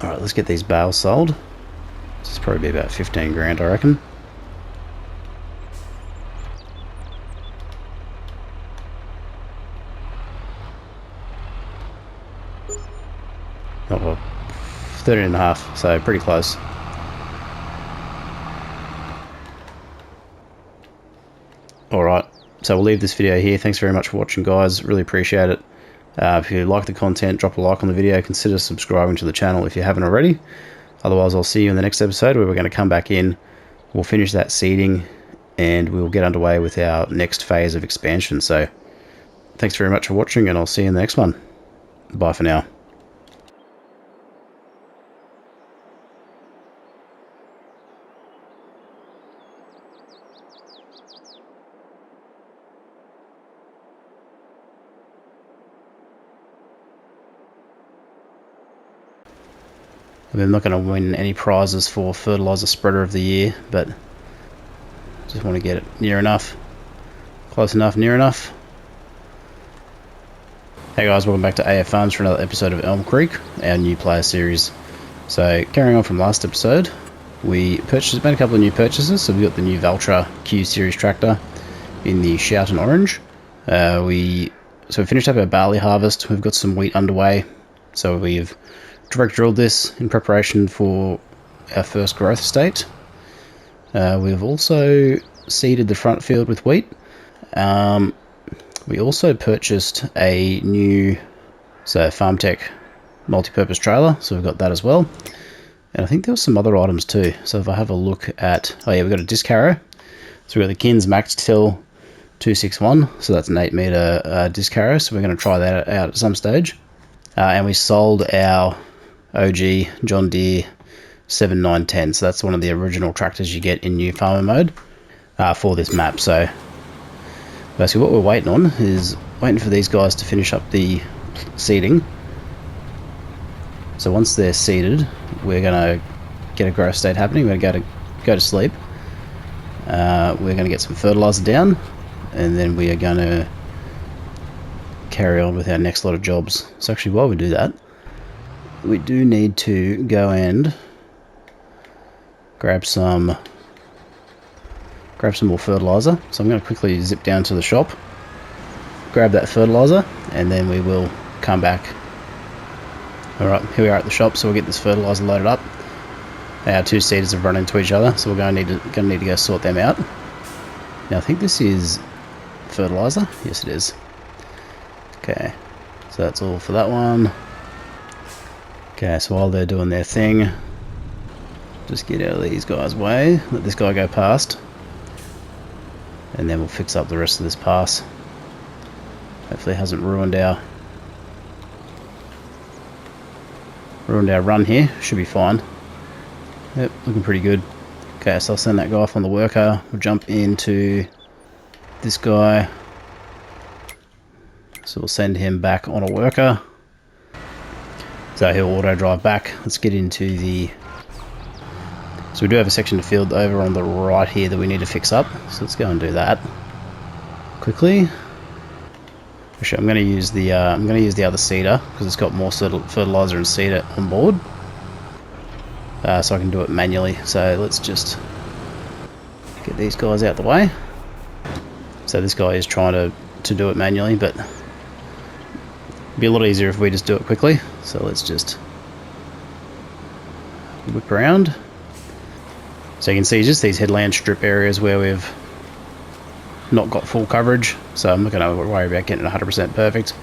Alright, let's get these bales sold. This is probably be about 15 grand, I reckon. Oh, well, 13 and a half, so pretty close. Alright, so we'll leave this video here. Thanks very much for watching, guys. Really appreciate it. If you like the content, drop a like on the video. Consider subscribing to the channel if you haven't already. Otherwise, I'll see you in the next episode, where we're going to come back in. We'll finish that seeding and we'll get underway with our next phase of expansion. So thanks very much for watching, and I'll see you in the next one. Bye for now. I'm not going to win any prizes for Fertilizer Spreader of the Year, but just want to get it near enough. Close enough, near enough. Hey guys, welcome back to AF Farms for another episode of Elm Creek, our new player series. So, carrying on from last episode, we made a couple of new purchases. So we got the new Valtra Q Series tractor in the Shoutin' Orange. We finished up our barley harvest. We've got some wheat underway. So we've direct drilled this in preparation for our first growth state. We've also seeded the front field with wheat. We also purchased a new FarmTech multi-purpose trailer, so we've got that as well. And I think there were some other items too. So if I have a look at, we've got a disc harrow. So we've got the Kins Max Till 261, so that's an 8 meter disc harrow. So we're going to try that out at some stage. And we sold our OG John Deere 7910, so that's one of the original tractors you get in new farmer mode for this map. So basically what we're waiting on is waiting for these guys to finish up the seeding. So once they're seeded, we're going to get a growth state happening. We're going to go to sleep. We're going to get some fertilizer down, and then we are going to carry on with our next lot of jobs. So actually while we do that, we do need to go and grab some more fertilizer. So I'm going to quickly zip down to the shop, grab that fertilizer, and then we will come back. Alright, here we are at the shop, so we'll get this fertilizer loaded up. Our two seeders have run into each other, so we're going to need to go sort them out. Now I think this is fertilizer. Yes, it is. Okay, so that's all for that one. Okay, so while they're doing their thing, just get out of these guys' way, let this guy go past, and then we'll fix up the rest of this pass. Hopefully it hasn't ruined our run here. Should be fine. Yep, looking pretty good. Okay, so I'll send that guy off on the worker. We'll jump into this guy. So we'll send him back on a worker. So he'll auto drive back. Let's get into the... So we do have a section of field over on the right here that we need to fix up. So let's go and do that quickly. Actually, I'm going to use the other seeder because it's got more fertilizer and seeder on board. So I can do it manually. So let's just get these guys out the way. So this guy is trying to do it manually, but it'd be a lot easier if we just do it quickly. So let's just whip around. So you can see just these headland strip areas where we've not got full coverage. So I'm not going to worry about getting it 100% perfect.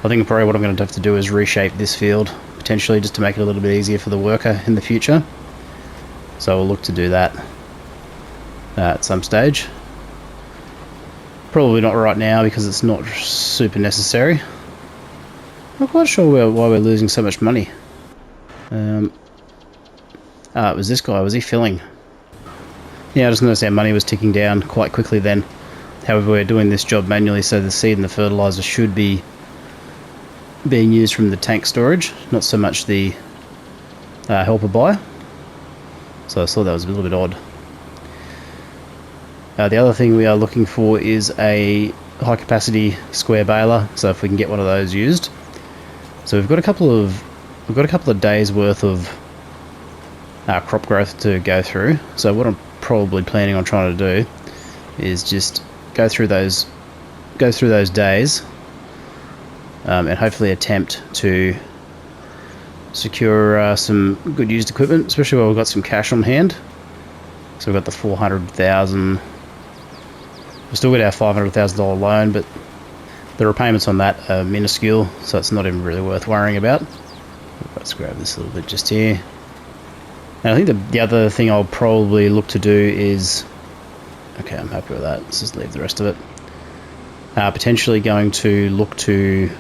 I think probably what I'm going to have to do is reshape this field potentially just to make it a little bit easier for the worker in the future. So we'll look to do that at some stage. Probably not right now because it's not super necessary. I'm not quite sure why we're losing so much money. It was this guy. Was he filling? Yeah, I just noticed our money was ticking down quite quickly then. However, we're doing this job manually, so the seed and the fertilizer should be being used from the tank storage, not so much the helper buy. So I thought that was a little bit odd. The other thing we are looking for is a high capacity square baler, so if we can get one of those used. So we've got a couple of days worth of crop growth to go through. So what I'm probably planning on trying to do is just go through those days and hopefully attempt to secure some good used equipment, especially while we've got some cash on hand. So we've got the 400,000. We've still got our $500,000 loan, but the repayments on that are minuscule, so it's not even really worth worrying about. Let's grab this a little bit just here. And I think the other thing I'll probably look to do is... Okay, I'm happy with that. Let's just leave the rest of it. Potentially going to look to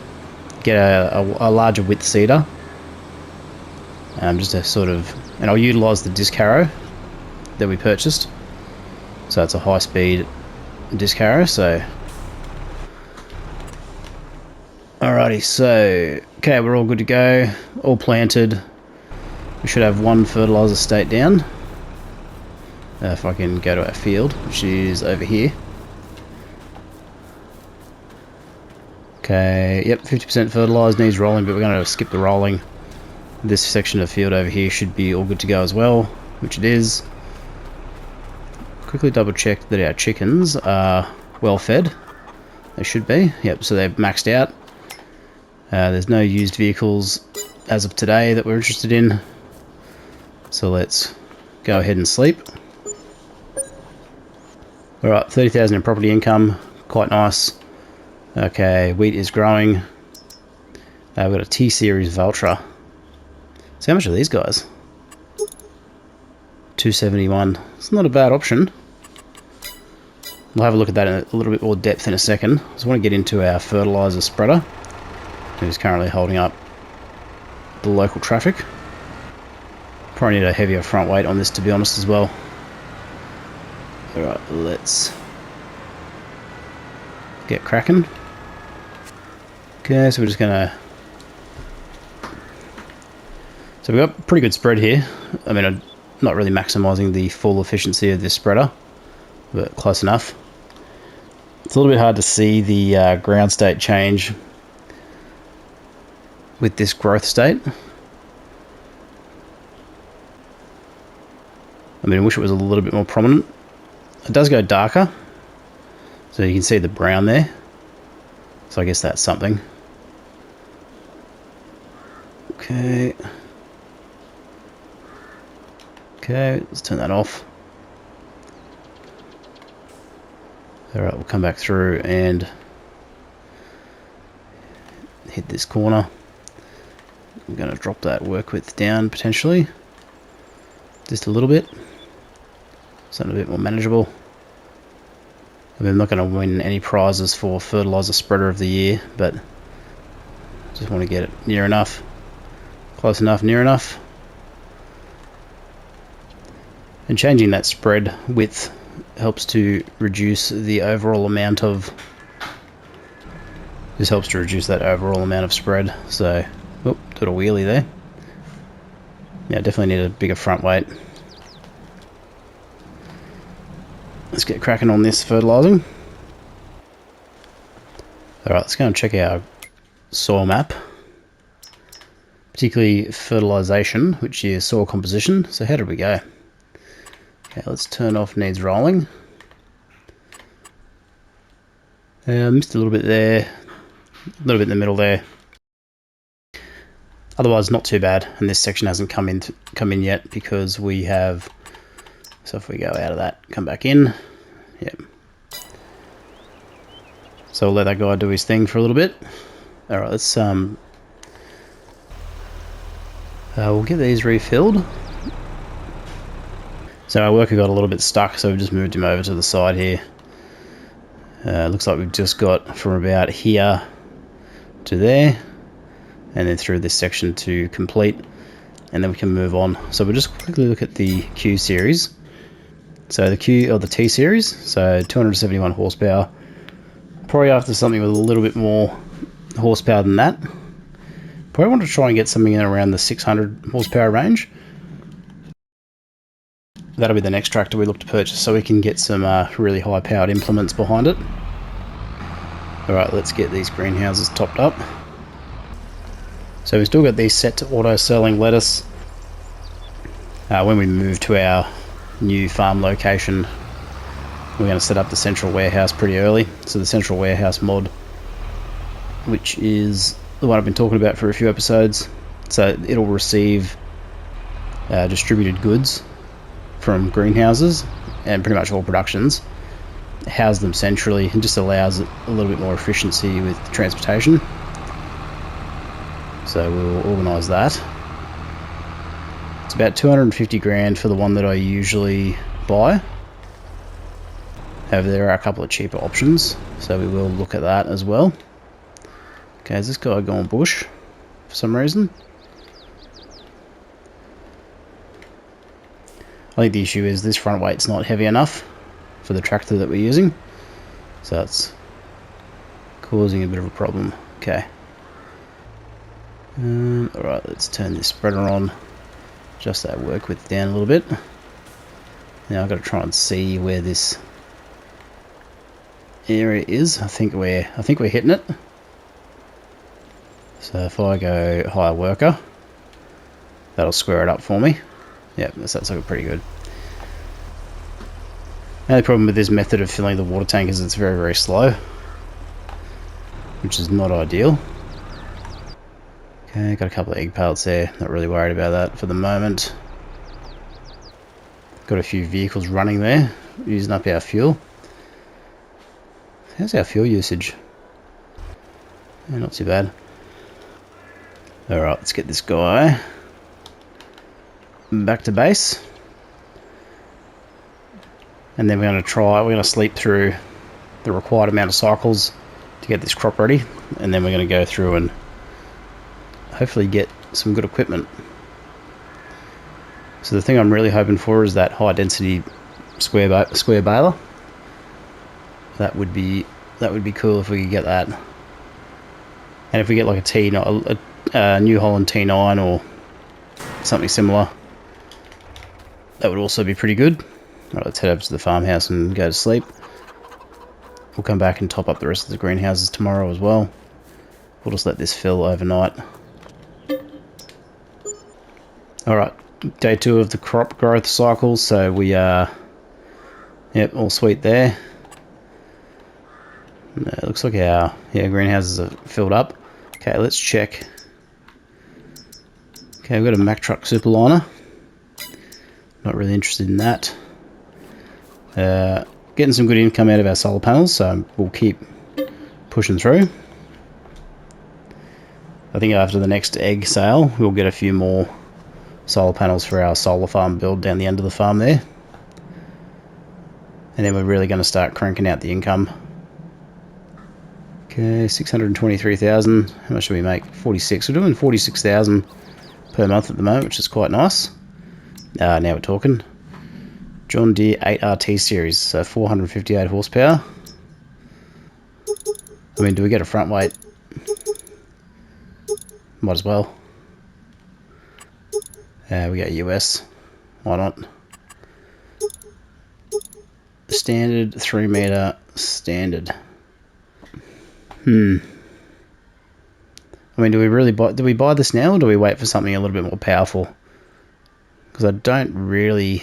get a larger width seeder, just to sort of, and I'll utilise the disc harrow that we purchased. So it's a high speed disc harrow. So alrighty, so okay, we're all good to go, all planted. We should have one fertiliser state down. If I can go to our field, which is over here. Okay, yep, 50% fertilised, needs rolling, but we're going to skip the rolling. This section of the field over here should be all good to go as well, which it is. Quickly double check that our chickens are well fed. They should be, yep, so they're maxed out. There's no used vehicles as of today that we're interested in. So let's go ahead and sleep. Alright, 30,000 in property income, quite nice. Okay, wheat is growing. We've got a T-Series Valtra. So how much are these guys? 271. It's not a bad option. We'll have a look at that in a little bit more depth in a second. I just want to get into our fertiliser spreader, who's currently holding up the local traffic. Probably need a heavier front weight on this, to be honest, as well. Alright, let's get cracking. Okay, so we're just gonna... So we've got a pretty good spread here. I mean, I'm not really maximising the full efficiency of this spreader, but close enough. It's a little bit hard to see the ground state change with this growth state. I mean, I wish it was a little bit more prominent. It does go darker, so you can see the brown there. So I guess that's something. Okay. Okay, let's turn that off. Alright, we'll come back through and hit this corner. I'm going to drop that work width down potentially. Just a little bit. Something a bit more manageable. I mean, I'm not going to win any prizes for fertiliser spreader of the year, but just want to get it near enough, close enough, near enough. And changing that spread width helps to reduce the overall amount of, just helps to reduce that overall amount of spread. So, oh, did a wheelie there. Yeah, definitely need a bigger front weight. Let's get cracking on this fertilising. Alright, let's go and check our soil map. Particularly fertilisation, which is soil composition. So how did we go? Okay, let's turn off needs rolling. Missed a little bit there. A little bit in the middle there. Otherwise not too bad, and this section hasn't come in yet because we have... So if we go out of that, come back in, yep. So we'll let that guy do his thing for a little bit. Alright, let's we'll get these refilled. So our worker got a little bit stuck, so we've just moved him over to the side here. Looks like we've just got from about here to there, and then through this section to complete, and then we can move on. So we'll just quickly look at the Q series. So the Q or the T series, so 271 horsepower. Probably after something with a little bit more horsepower than that. Probably want to try and get something in around the 600 horsepower range. That'll be the next tractor we look to purchase, so we can get some really high powered implements behind it. Alright, let's get these greenhouses topped up. So we've still got these set to auto selling lettuce. When we move to our new farm location, we're going to set up the central warehouse pretty early. So the central warehouse mod, which is the one I've been talking about for a few episodes. So it'll receive distributed goods from greenhouses and pretty much all productions, house them centrally, and just allows a little bit more efficiency with transportation. So we'll organise that. It's about 250 grand for the one that I usually buy. However, there are a couple of cheaper options, so we will look at that as well. Okay, is this guy going bush for some reason? I think the issue is this front weight's not heavy enough for the tractor that we're using, so it's causing a bit of a problem. Okay. Alright, let's turn this spreader on. Adjust that work width down a little bit. Now I've got to try and see where this area is. I think we're hitting it. So if I go hire worker, that'll square it up for me. Yep, that's looking pretty good. The only problem with this method of filling the water tank is it's very, very slow, which is not ideal. Okay, got a couple of egg pallets there. Not really worried about that for the moment. Got a few vehicles running there, using up our fuel. How's our fuel usage? Yeah, not too bad. Alright, let's get this guy back to base. And then we're going to sleep through the required amount of cycles to get this crop ready. And then we're going to go through and hopefully get some good equipment. So the thing I'm really hoping for is that high density square baler. That would be cool if we could get that. And if we get like a New Holland T9 or something similar, that would also be pretty good. Alright, let's head over to the farmhouse and go to sleep. We'll come back and top up the rest of the greenhouses tomorrow as well. We'll just let this fill overnight. Alright, day 2 of the crop growth cycle, so we are, yep, all sweet there. It looks like our greenhouses are filled up. Okay, let's check. Okay, we've got a Mack Truck Superliner. Not really interested in that. Getting some good income out of our solar panels, so we'll keep pushing through. I think after the next egg sale, we'll get a few more solar panels for our solar farm build down the end of the farm there. And then we're really going to start cranking out the income. Okay, 623,000. How much do we make? 46. We're doing 46,000 per month at the moment, which is quite nice. Now we're talking. John Deere 8RT series, so 458 horsepower. I mean, do we get a front weight? Might as well. We got US. Why not? Standard 3 meter standard. I mean, do we buy this now, or do we wait for something a little bit more powerful? Because I don't really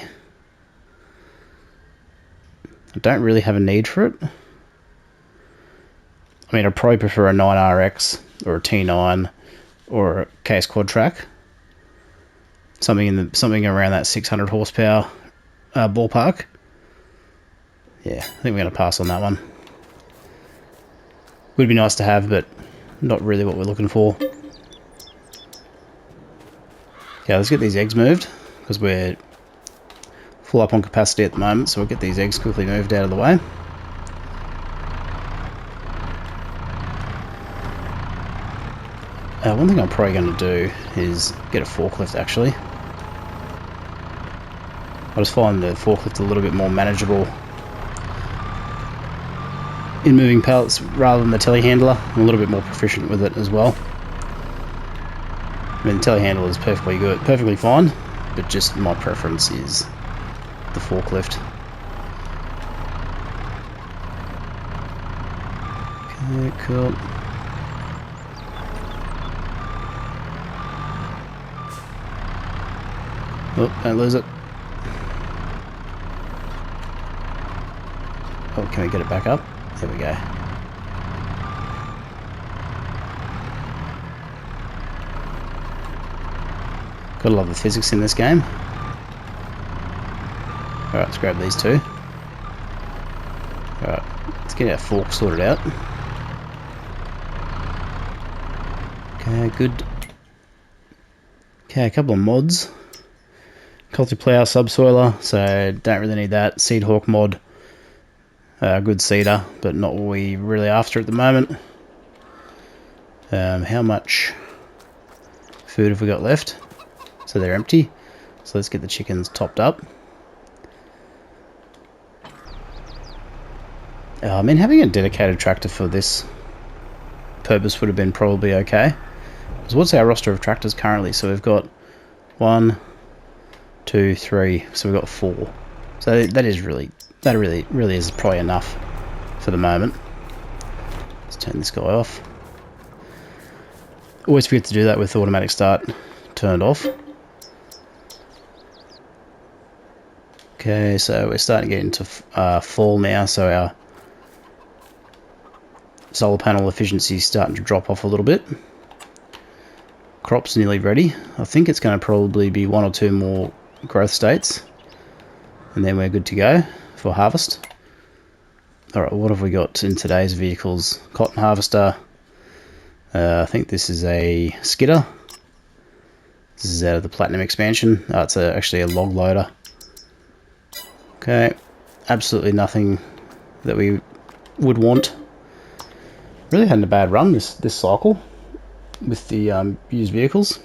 have a need for it. I mean, I'd probably prefer a 9RX or a T9 or a Case Quad Track. Something around that 600 horsepower ballpark. Yeah, I think we're going to pass on that one. Would be nice to have, but not really what we're looking for. Okay, let's get these eggs moved, because we're full up on capacity at the moment, so we'll get these eggs quickly moved out of the way. One thing I'm probably going to do is get a forklift, actually. I just find the forklift a little bit more manageable in moving pallets rather than the telehandler. I'm a little bit more proficient with it as well. I mean, the telehandler is perfectly fine, but just my preference is the forklift. Okay, cool. Oh, don't lose it. Oh, can we get it back up? There we go. Gotta love the physics in this game. Alright, let's grab these two. Alright, let's get our fork sorted out. Okay, good. Okay, a couple of mods. Culti Plough Subsoiler, so don't really need that. Seed Hawk mod. Good seeder, but not what we really after at the moment. How much food have we got left? So they're empty. So let's get the chickens topped up. I mean, having a dedicated tractor for this purpose would have been probably okay. So what's our roster of tractors currently? So we've got 1, 2, 3. So we've got 4. So that really is probably enough for the moment. Let's turn this guy off. Always forget to do that with automatic start turned off. Okay, so we're starting to get into fall now, so our solar panel efficiency is starting to drop off a little bit. Crop's nearly ready. I think it's going to probably be 1 or 2 more growth states, and then we're good to go for harvest. Alright, what have we got in today's vehicles? Cotton harvester. I think this is a skidder. This is out of the Platinum expansion. It's actually a log loader. Okay, absolutely nothing that we would want. Really hadn't a bad run this cycle with the used vehicles.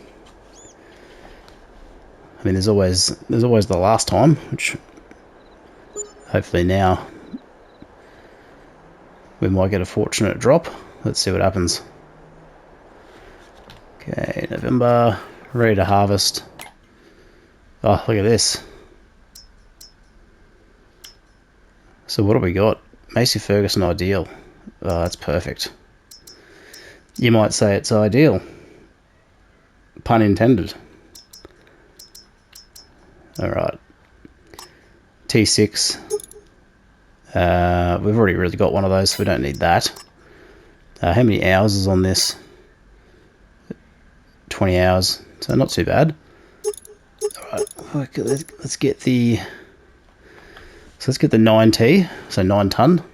I mean, there's always the last time, which hopefully now we might get a fortunate drop. Let's see what happens. Okay, November, ready to harvest. Oh, look at this. So what have we got? Macy Ferguson ideal. Oh, that's perfect. You might say it's ideal. Pun intended. Alright. T6. We've already really got one of those, so we don't need that. How many hours is on this? 20 hours, so not too bad. Alright, let's get the... So let's get the 9T, so 9 ton.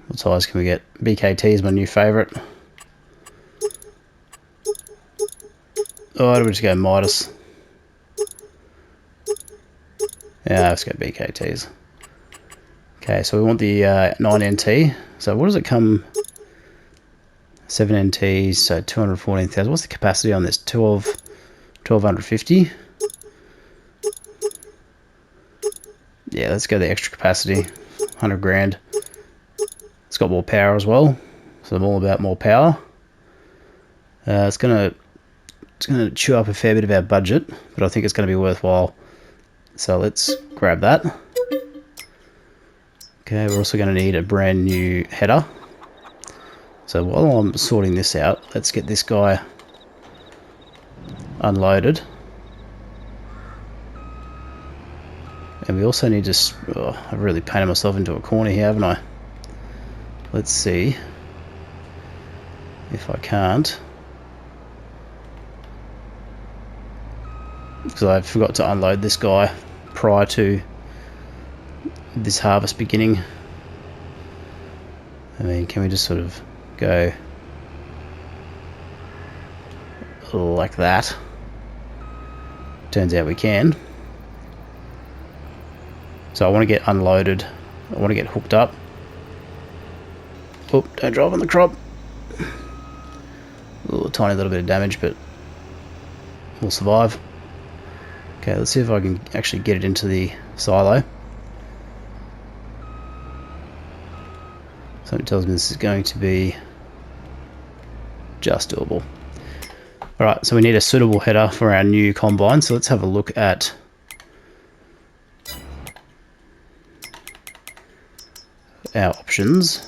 What size can we get? BKT is my new favourite. Oh, do we just go Midas? Yeah, let's go BKTs. Okay, so we want the 9NT. So what does it come? 7NTs, so 214,000. What's the capacity on this? 1250. Yeah, let's go the extra capacity. 100 grand. It's got more power as well, so I'm all about more power. It's gonna chew up a fair bit of our budget, but I think it's gonna be worthwhile. So let's grab that. Okay, we're also gonna need a brand new header. So while I'm sorting this out, let's get this guy unloaded. And we also need to... Oh, I've really painted myself into a corner here, haven't I? Let's see if I can't. Because I forgot to unload this guy prior to this harvest beginning. I mean, can we just sort of go like that? Turns out we can. So I want to get unloaded. I want to get hooked up. Oh, don't drive on the crop. A tiny little bit of damage, but we'll survive. Okay, let's see if I can actually get it into the silo. Something tells me this is going to be just doable. Alright, so we need a suitable header for our new combine, so let's have a look at our options.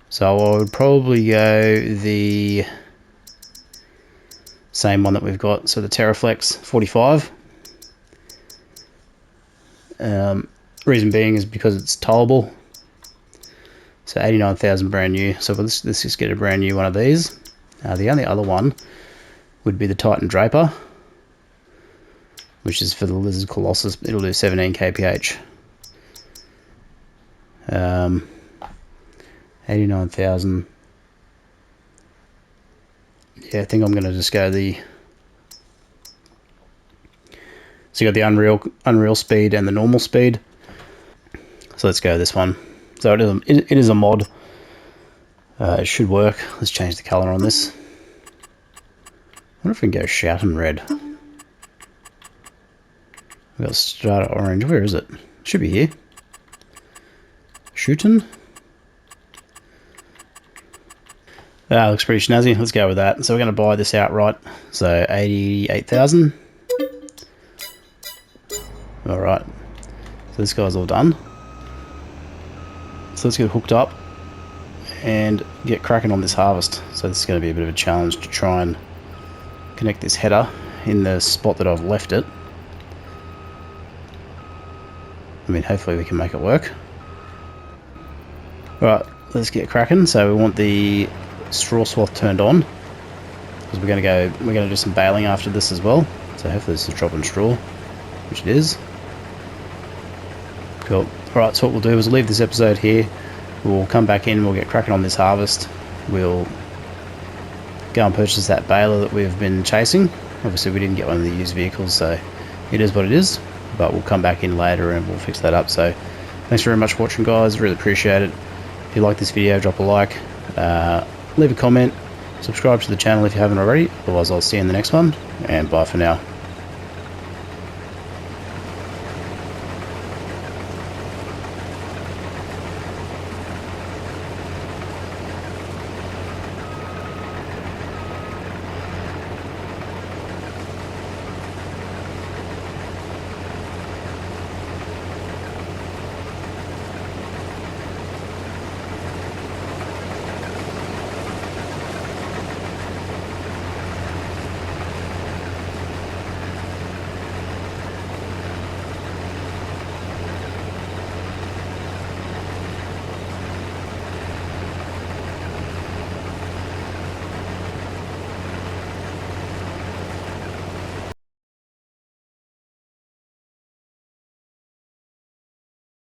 So I would probably go the same one that we've got, so the Terraflex 45. Reason being is because it's towable. So 89,000 brand new. So let's just get a brand new one of these. The only other one would be the Titan Draper, which is for the Lizard Colossus. It'll do 17 kph. 89,000. Yeah, I think I'm going to just go the... So you got the Unreal speed and the normal speed. So let's go this one. So it is a mod. It should work. Let's change the color on this. I wonder if we can go shouting red. We've got strata orange. Where is it? Should be here. Shooting. That looks pretty snazzy. Let's go with that. So we're going to buy this outright. So 88,000. Alright. So this guy's all done. So let's get hooked up and get cracking on this harvest. So this is going to be a bit of a challenge to try and connect this header in the spot that I've left it. I mean, hopefully we can make it work. Alright, let's get cracking. So we want the straw swath turned on, because we're going to do some baling after this as well. So hopefully this is dropping straw, which it is. Cool. Alright, so what we'll do is leave this episode here. We'll come back in, we'll get cracking on this harvest. We'll go and purchase that baler that we've been chasing. Obviously we didn't get one of the used vehicles, so it is what it is. But we'll come back in later and we'll fix that up. So thanks very much for watching, guys. Really appreciate it. If you like this video, drop a like. Leave a comment, subscribe to the channel if you haven't already. Otherwise, I'll see you in the next one, and bye for now.